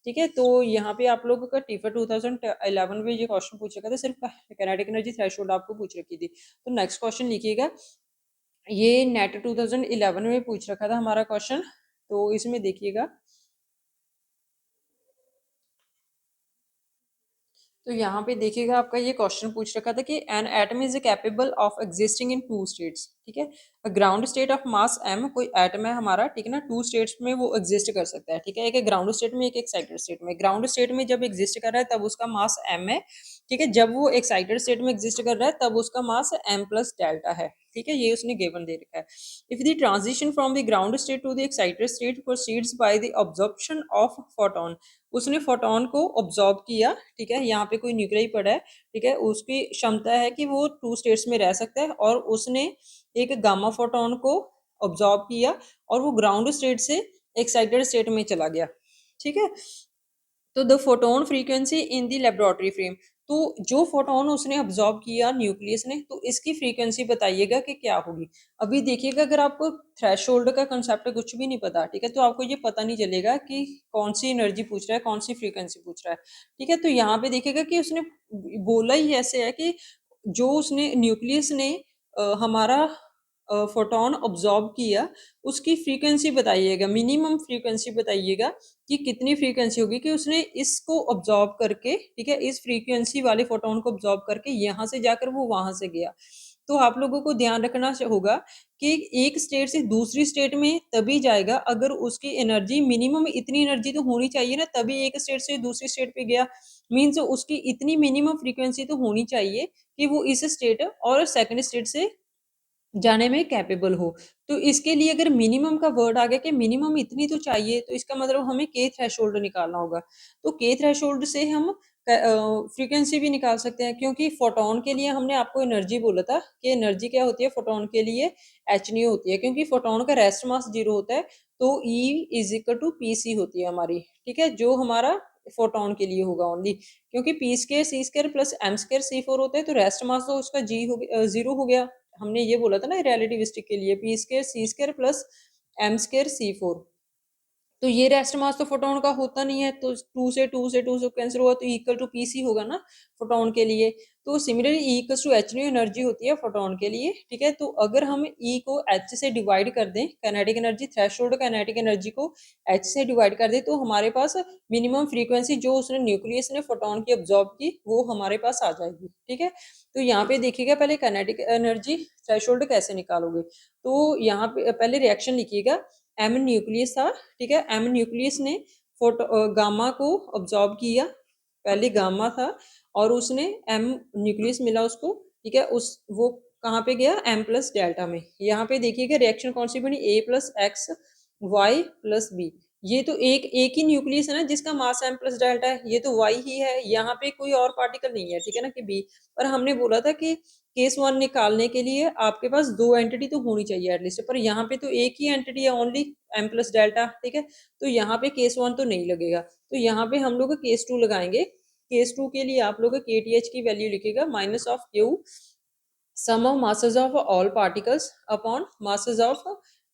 ठीक है। तो यहाँ पे आप लोगों का टीफर 2011 में ये क्वेश्चन पूछ रखा था, सिर्फ काइनेटिक एनर्जी थ्रेशोल्ड आपको पूछ रखी थी। तो नेक्स्ट क्वेश्चन लिखिएगा, ये नेट 2011 में पूछ रखा था हमारा क्वेश्चन। तो इसमें देखिएगा, तो यहाँ पे देखिएगा आपका ये क्वेश्चन पूछ रखा था कि an atom is capable of existing in 2 states, ठीक है। Ground state of mass m, कोई एटम है हमारा, ठीक है ना, 2 स्टेट्स में वो एग्जिस्ट कर सकता है, ठीक है। एक ग्राउंड स्टेट में, एक एक्साइटेड स्टेट में। ग्राउंड स्टेट में जब एग्जिस्ट कर रहा है तब उसका मास m है, ठीक है। जब वो एक्साइटेड स्टेट में एग्जिस्ट कर रहा है तब उसका मास m प्लस डेल्टा है, ठीक है। ये उसने गिवन दे रखा है। If the transition from the ground state to the excited state proceeds by the absorption of photon, उसने फोटोन को ऑब्जॉर्व किया, ठीक है। यहाँ पे कोई न्यूक्लियाई पड़ा है, ठीक है, उसकी क्षमता है कि वो 2 स्टेट्स में रह सकता है, और उसने एक गामा फोटोन को ऑब्जॉर्व किया और वो ग्राउंड स्टेट से एक्साइटेड स्टेट में चला गया, ठीक है। तो the photon frequency in the laboratory frame, तो जो फोटोन उसने अब्जॉर्ब किया न्यूक्लियस ने, तो इसकी फ्रीक्वेंसी बताइएगा कि क्या होगी। अभी देखिएगा, अगर आपको थ्रेशोल्ड का कंसेप्ट कुछ भी नहीं पता, ठीक है, तो आपको ये पता नहीं चलेगा कि कौन सी एनर्जी पूछ रहा है, कौन सी फ्रीक्वेंसी पूछ रहा है, ठीक है। तो यहाँ पे देखिएगा कि उसने बोला ही ऐसे है कि जो उसने न्यूक्लियस ने हमारा फोटोन ऑब्जॉर्ब किया, उसकी फ्रीक्वेंसी बताइएगा, मिनिमम फ्रीक्वेंसी बताइएगा कि कितनी फ्रीक्वेंसी होगी कि उसने इसको ऑब्जॉर्ब करके, ठीक है, इस फ्रीक्वेंसी वाले फोटोन को ऑब्जॉर्ब करके यहाँ से जाकर वो वहां से गया। तो आप लोगों को ध्यान रखना होगा कि एक स्टेट से दूसरी स्टेट में तभी जाएगा अगर उसकी एनर्जी मिनिमम इतनी एनर्जी तो होनी चाहिए ना, तभी एक स्टेट से दूसरी स्टेट पे गया। मीन्स उसकी इतनी मिनिमम फ्रीक्वेंसी तो होनी चाहिए कि वो इस स्टेट और सेकंड स्टेट से जाने में कैपेबल हो। तो इसके लिए अगर मिनिमम का वर्ड आ गया कि मिनिमम इतनी तो चाहिए, तो इसका मतलब हमें के थ्रेशोल्ड निकालना होगा। तो के थ्रेशोल्ड से हम फ्रीक्वेंसी भी निकाल सकते हैं, क्योंकि फोटोन के लिए हमने आपको एनर्जी बोला था कि एनर्जी क्या होती है फोटोन के लिए, एच न्यू होती है, क्योंकि फोटोन का रेस्ट मास 0 होता है। तो E is equal to P C होती है हमारी, ठीक है, जो हमारा फोटोन के लिए होगा ओनली, क्योंकि P square C square plus M square C four होता है, तो रेस्ट मास तो उसका जी हो 0 हो गया। हमने ये बोला था ना रिलेटिविस्टिक के लिए P square C square plus M square C four, तो ये रेस्ट मास तो फोटोन का होता नहीं है, तो टू से कैंसिल हुआ, तो इक्वल टू पीसी होगा ना फोटोन के लिए। तो similarly E equal to H nu energy होती है फोटोन के लिए, ठीक है। तो अगर हम ई को एच से डिवाइड कर दें, kinetic energy threshold kinetic energy को एच से डिवाइड कर दें, तो हमारे पास मिनिमम फ्रीक्वेंसी जो उसने न्यूक्लियस ने फोटोन की ऑब्जॉर्ब की वो हमारे पास आ जाएगी, ठीक है। तो यहाँ पे देखिएगा पहले काइनेटिक एनर्जी थ्रेशोल्ड कैसे निकालोगे। तो यहाँ पे पहले रिएक्शन लिखिएगा, एम न्यूक्लियस था, ठीक है, एम न्यूक्लियस ने फोटो गामा को ऑब्जॉर्ब किया, पहले गामा था और उसने एम न्यूक्लियस मिला उसको, ठीक है, उस वो कहाँ पे गया एम प्लस डेल्टा में। यहाँ पे देखिएगा रिएक्शन कौन सी बनी, A plus X Y plus B. ये तो एक ही न्यूक्लियस है ना जिसका मास एम प्लस डेल्टा है, ये तो वाई ही है, यहाँ पे कोई और पार्टिकल नहीं है, ठीक है ना, कि बी। पर हमने बोला था कि केस वन निकालने के लिए आपके पास दो एंटिटी तो होनी चाहिए एटलीस्ट, पर यहाँ पे तो एक ही एंटिटी है ओनली एम प्लस डेल्टा, ठीक है। तो यहाँ पे केस वन तो नहीं लगेगा, तो यहाँ पे हम लोग केस टू लगाएंगे। केस टू के लिए आप लोग के टी एच की वैल्यू लिखेगा minus of Q sum of masses of all particles upon masses of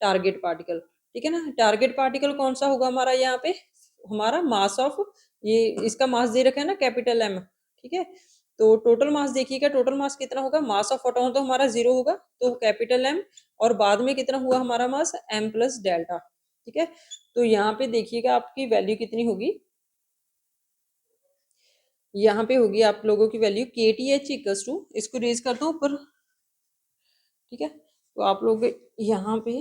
target particle, ठीक है ना। टारगेट पार्टिकल कौन सा होगा हमारा, यहाँ पे हमारा मास ऑफ, ये इसका मास दे रखा है ना कैपिटल एम, ठीक है। तो टोटल मास देखिएगा, टोटल मास कितना होगा, मास ऑफ फोटोन तो हमारा 0 होगा, तो कैपिटल एम, और बाद में कितना हुआ हमारा मास एम प्लस डेल्टा, ठीक है। तो यहाँ पे देखिएगा आपकी वैल्यू कितनी होगी, यहाँ पे होगी आप लोगों की वैल्यू के टी एच इक्वल्स टू, इसको रेज करता हूँ ऊपर, ठीक है। तो आप लोग यहाँ पे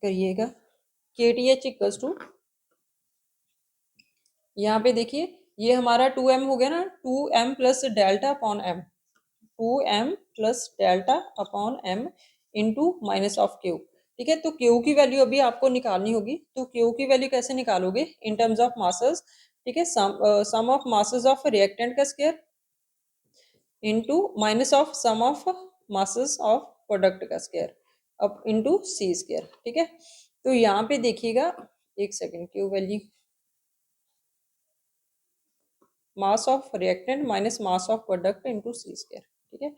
करिएगा के टी एच इक्वल्स टू, यहाँ पे देखिए ये हमारा 2m हो गया ना, 2m plus delta upon M, 2m plus delta upon M into minus of Q, ठीक है। तो क्यू की वैल्यू अभी आपको निकालनी होगी, तो क्यू की वैल्यू कैसे निकालोगे, इन टर्म्स ऑफ मासेस, ठीक है, sum of masses of reactant का square into minus of sum of masses of product का स्क्वायर अब इंटू सी स्क्वायर, ठीक है। तो यहाँ पे देखिएगा, एक second, Q value mass of reactant minus mass of product into C square, ठीक है।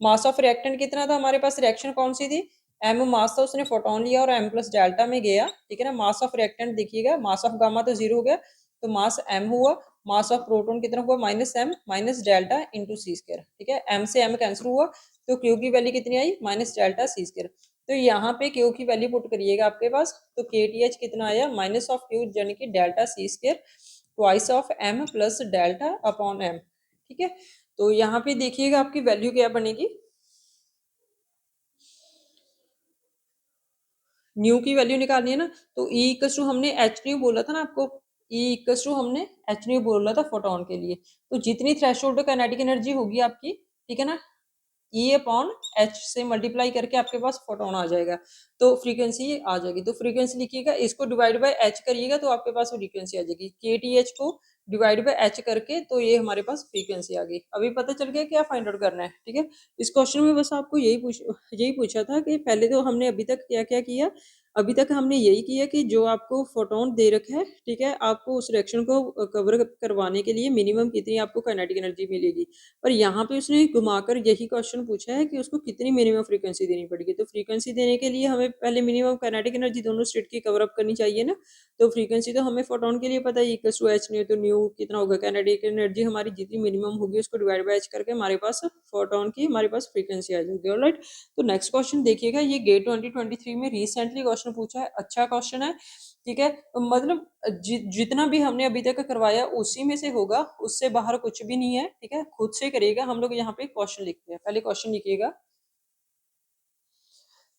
मास ऑफ रिएक्टेंट कितना था हमारे पास, रिएक्शन कौन सी थी, एम मास था, उसने फोटोन लिया और एम प्लस डेल्टा में गया, ठीक है ना। मास ऑफ रिएक्टेंट देखिएगा, मास ऑफ गामा तो 0 हो गया, तो मास एम हुआ, मास ऑफ प्रोटोन कितना हुआ minus M minus delta into C square, ठीक है। एम से एम कैंसिल हुआ, तो क्यू की वैल्यू कितनी आई माइनस डेल्टा सी स्क्वायर। तो यहाँ पे क्यू की वैल्यू पुट करिएगा आपके पास, तो के टी एच कितना आया माइनस ऑफ क्यू यानी कि delta C square twice of M plus delta upon M, ठीक है। तो यहाँ पे देखिएगा आपकी वैल्यू क्या बनेगी, न्यू की वैल्यू निकालनी है ना, तो ई इक्वल टू हमने एच न्यू बोला था ना आपको, ई इक्वल टू हमने एच न्यू बोला था फोटोन के लिए, तो जितनी थ्रेशोल्ड काइनेटिक एनर्जी होगी आपकी, ठीक है ना, ई अपॉन एच से मल्टीप्लाई करके आपके पास फोटोन आ जाएगा, तो फ्रीक्वेंसी आ जाएगी। तो फ्रीक्वेंसी लिखिएगा, इसको डिवाइड बाय एच करिएगा तो आपके पास फ्रीक्वेंसी आ जाएगी, के टी एच को डिवाइड बाय एच करके, तो ये हमारे पास फ्रीक्वेंसी आ गई। अभी पता चल गया क्या फाइंड आउट करना है, ठीक है। इस क्वेश्चन में बस आपको यही पूछा था कि पहले तो हमने अभी तक क्या क्या किया, अभी तक हमने यही किया कि जो आपको फोटोन दे रखा है, ठीक है, आपको उस रिएक्शन को कवर करवाने के लिए मिनिमम कितनी आपको काइनेटिक एनर्जी मिलेगी। पर यहाँ पे उसने घुमाकर यही क्वेश्चन पूछा है कि उसको कितनी मिनिमम फ्रीक्वेंसी देनी पड़ेगी। तो फ्रीक्वेंसी देने के लिए हमें पहले मिनिमम काइनेटिक एनर्जी दोनों स्टेट की कवर अप करनी चाहिए ना। तो फ्रीक्वेंसी तो हमें फोटोन के लिए पता है, इक्वल्स टू एच न्यू, तो न्यू कितना होगा, काइनेटिक एनर्जी हमारी जितनी मिनिमम होगी उसको डिवाइड बाय एच करके हमारे पास फोटोन की हमारे पास फ्रीक्वेंसी आ जाएगी। ऑलराइट, तो नेक्स्ट क्वेश्चन देखिएगा, ये गेट 2023 में रिसेंटली क्वेश्चन पूछा है, अच्छा क्वेश्चन है, ठीक है। मतलब जितना भी हमने अभी तक करवाया उसी में से होगा, उससे बाहर कुछ भी नहीं है, ठीक है, खुद से करिएगा। हम लोग यहाँ पे क्वेश्चन लिखते हैं, पहले क्वेश्चन लिखिएगा।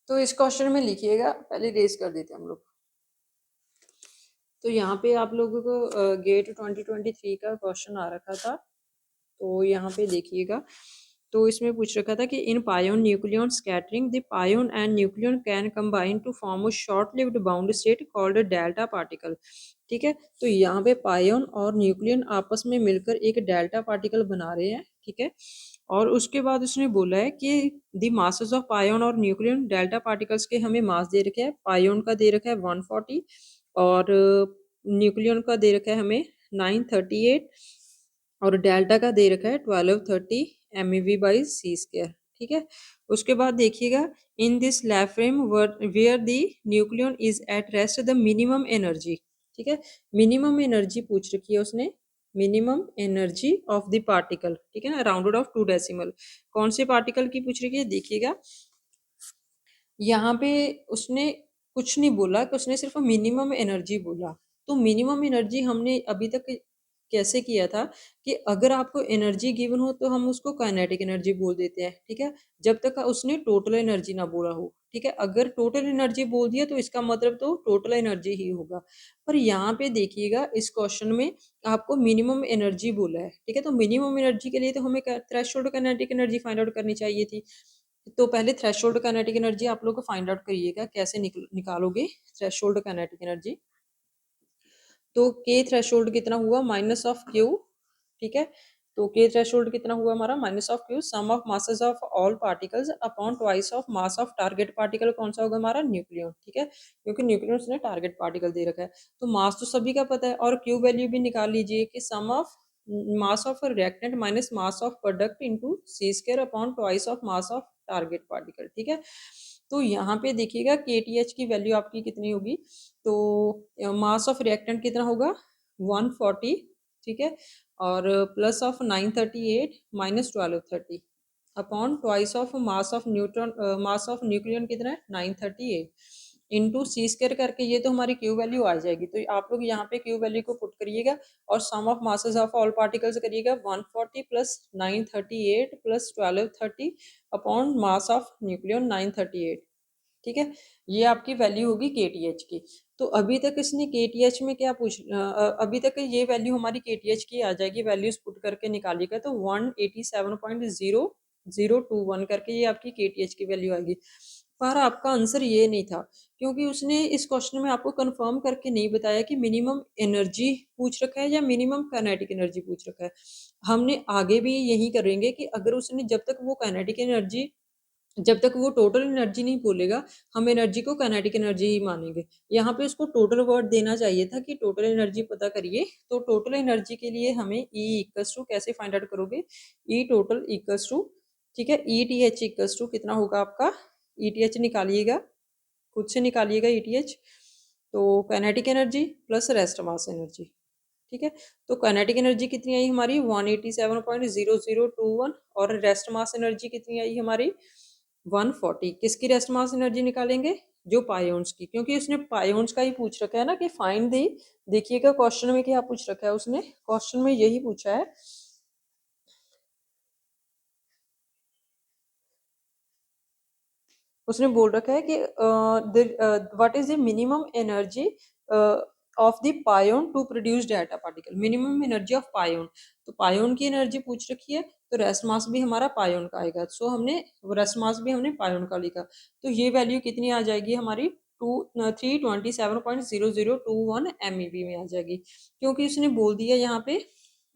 तो इस क्वेश्चन में लिखिएगा, पहले रेज कर देते हैं हम लोग। तो यहाँ पे आप लोगों को गेट 2023 का क्वेश्चन आ रखा था, तो यहाँ पे देखिएगा। तो इसमें पूछ रखा था कि in pion nucleon scattering the pion and nucleon can combine to form a short lived bound state called delta particle, ठीक है। तो यहाँ पे पायोन और न्यूक्लियन आपस में मिलकर एक डेल्टा पार्टिकल बना रहे हैं, ठीक है। और उसके बाद उसने बोला है कि द मासेस ऑफ पायोन और न्यूक्लियन, डेल्टा पार्टिकल्स के हमें मास दे रखे हैं, पायोन का दे रखा है 140 और न्यूक्लियन का दे रखा है हमें 938 और डेल्टा का दे रखा है 1230 MeV/c², ठीक है। उसके बाद देखिएगा, in this lab frame where the nucleon is at rest the minimum energy, ठीक है। मिनिमम एनर्जी पूछ रखी है उसने, minimum energy of the particle, ठीक है ना, राउंडेड ऑफ 2 डेसिमल। कौन से पार्टिकल की पूछ रखी है, देखिएगा यहाँ पे उसने कुछ नहीं बोला, कि उसने सिर्फ मिनिमम एनर्जी बोला। तो मिनिमम एनर्जी हमने अभी तक कैसे किया था कि अगर आपको एनर्जी गिवन हो तो हम उसको काइनेटिक एनर्जी बोल देते हैं, ठीक है, जब तक उसने टोटल एनर्जी ना बोला हो, ठीक है। अगर टोटल एनर्जी बोल दिया तो इसका मतलब तो टोटल एनर्जी ही होगा। पर यहाँ पे देखिएगा, इस क्वेश्चन में आपको मिनिमम एनर्जी बोला है, ठीक है। तो मिनिमम एनर्जी के लिए तो हमें threshold kinetic energy find out करनी चाहिए थी। तो पहले थ्रेशोल्ड काइनेटिक एनर्जी आप लोग को फाइंड आउट करिएगा, कैसे निकालोगे थ्रेशोल्ड काइनेटिक एनर्जी। तो के थ्रेशोल्ड कितना हुआ, माइनस ऑफ क्यू, ठीक है। तो के थ्रेशोल्ड कितना हुआ हमारा, minus of Q, sum of masses of all particles upon twice of mass of target particle. कौन सा होगा हमारा, न्यूक्लियन, ठीक है, क्योंकि न्यूक्लियन उसने टारगेट पार्टिकल दे रखा है। तो मास तो सभी का पता है, और क्यू वैल्यू भी निकाल लीजिए कि sum of mass of reactant minus mass of product into c² upon twice of mass of target particle, ठीक है। तो यहाँ पे देखिएगा KTH की वैल्यू आपकी कितनी होगी, तो मास ऑफ रिएक्टेंट कितना होगा 140, ठीक है, और plus of 938 minus 1230 upon twice of mass of neutron, mass of nucleon कितना है 938 इंटू c² करके ये तो हमारी क्यू वैल्यू आ जाएगी। तो आप लोग यहाँ पे क्यू वैल्यू को पुट करिएगा और sum of masses of all particles करिएगा, 140 plus 938 plus 1230 upon mass of nucleon 938, ठीक है। ये आपकी वैल्यू होगी KTH की। तो अभी तक इसने KTH में क्या अभी तक ये वैल्यू हमारी KTH की आ जाएगी, वैल्यूज पुट करके निकालिएगा तो 187.0021 करके ये आपकी KTH की वैल्यू आएगी। पर आपका आंसर ये नहीं था, क्योंकि उसने इस क्वेश्चन में आपको कंफर्म करके नहीं बताया कि मिनिमम एनर्जी पूछ रखा है या मिनिमम काइनेटिक एनर्जी पूछ रखा है। हमने आगे भी यही करेंगे कि अगर उसने जब तक वो काइनेटिक एनर्जी, जब तक वो टोटल एनर्जी नहीं बोलेगा, हम एनर्जी को काइनेटिक एनर्जी ही मानेंगे। यहाँ पे उसको टोटल वर्ड देना चाहिए था कि टोटल एनर्जी पता करिए। तो टोटल एनर्जी के लिए हमें E इक्वल्स टू कैसे फाइंड आउट करोगे, E टोटल इक्वल्स टू, ठीक है, ETH इक्वल्स टू कितना होगा आपका, ETH निकालिएगा, खुद से निकालिएगा ETH। तो kinetic energy plus rest mass energy, ठीक है। तो काइनेटिक एनर्जी कितनी आई हमारी 187.0021 और रेस्ट मास एनर्जी कितनी आई हमारी 140। किसकी रेस्ट मास एनर्जी निकालेंगे, जो पायोन्स की, क्योंकि उसने पायोन्स का ही पूछ रखा है ना कि फाइंड दी। देखिएगा क्वेश्चन में क्या पूछ रखा है उसने, क्वेश्चन में यही पूछा है, उसने बोल रखा है कि what is the minimum energy of the pion to produce delta particle, minimum energy of pion. तो पायोन की एनर्जी पूछ रखी है, तो रेस्ट मास भी हमारा पायोन का आएगा। सो हमने रेस्ट मास भी हमने पायोन का लिखा। तो ये वैल्यू कितनी आ जाएगी हमारी 327.0021 MeV में आ जाएगी, क्योंकि उसने बोल दिया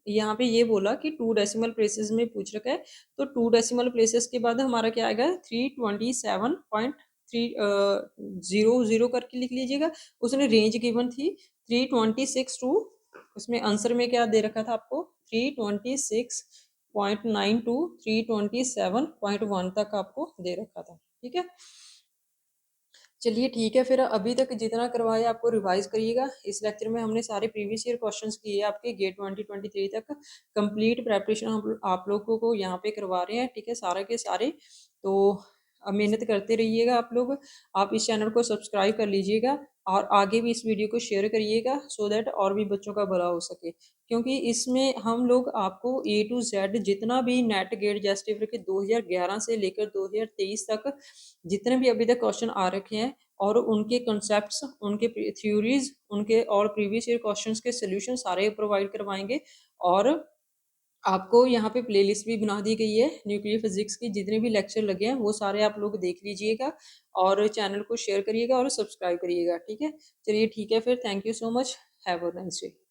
यहाँ पे ये बोला कि 2 डेसिमल प्लेसेस में पूछ रखा है। तो 2 डेसिमल प्लेसेस के बाद हमारा क्या आएगा 327.3 0 करके लिख लीजिएगा। उसने रेंज गिवन थी 326 टू, उसमें आंसर में क्या दे रखा था आपको 326.9 टू 327.1 तक आपको दे रखा था। ठीक है, चलिए ठीक है, फिर अभी तक जितना करवाया आपको रिवाइज करिएगा। इस लेक्चर में हमने सारे प्रीवियस ईयर क्वेश्चंस किए आपके गेट 2023 तक। कंप्लीट प्रेपरेशन हम आप लोगों को यहाँ पे करवा रहे हैं। ठीक है, सारे के सारे, तो अब मेहनत करते रहिएगा आप लोग। आप इस चैनल को सब्सक्राइब कर लीजिएगा और आगे भी इस वीडियो को शेयर करिएगा सो दैट और भी बच्चों का भला हो सके, क्योंकि इसमें हम लोग आपको A to Z जितना भी नेट गेट जेस्टिफर के 2011 से लेकर 2023 तक जितने भी अभी तक क्वेश्चन आ रखे हैं और उनके कॉन्सेप्ट्स, उनके थ्योरीज, उनके और प्रीवियस ईयर क्वेश्चंस के सॉल्यूशन सारे प्रोवाइड करवाएंगे। और आपको यहाँ पे प्लेलिस्ट भी बना दी गई है न्यूक्लियर फिजिक्स की, जितने भी लेक्चर लगे हैं वो सारे आप लोग देख लीजिएगा और चैनल को शेयर करिएगा और सब्सक्राइब करिएगा। ठीक है, चलिए ठीक है, फिर thank you so much, have a nice day.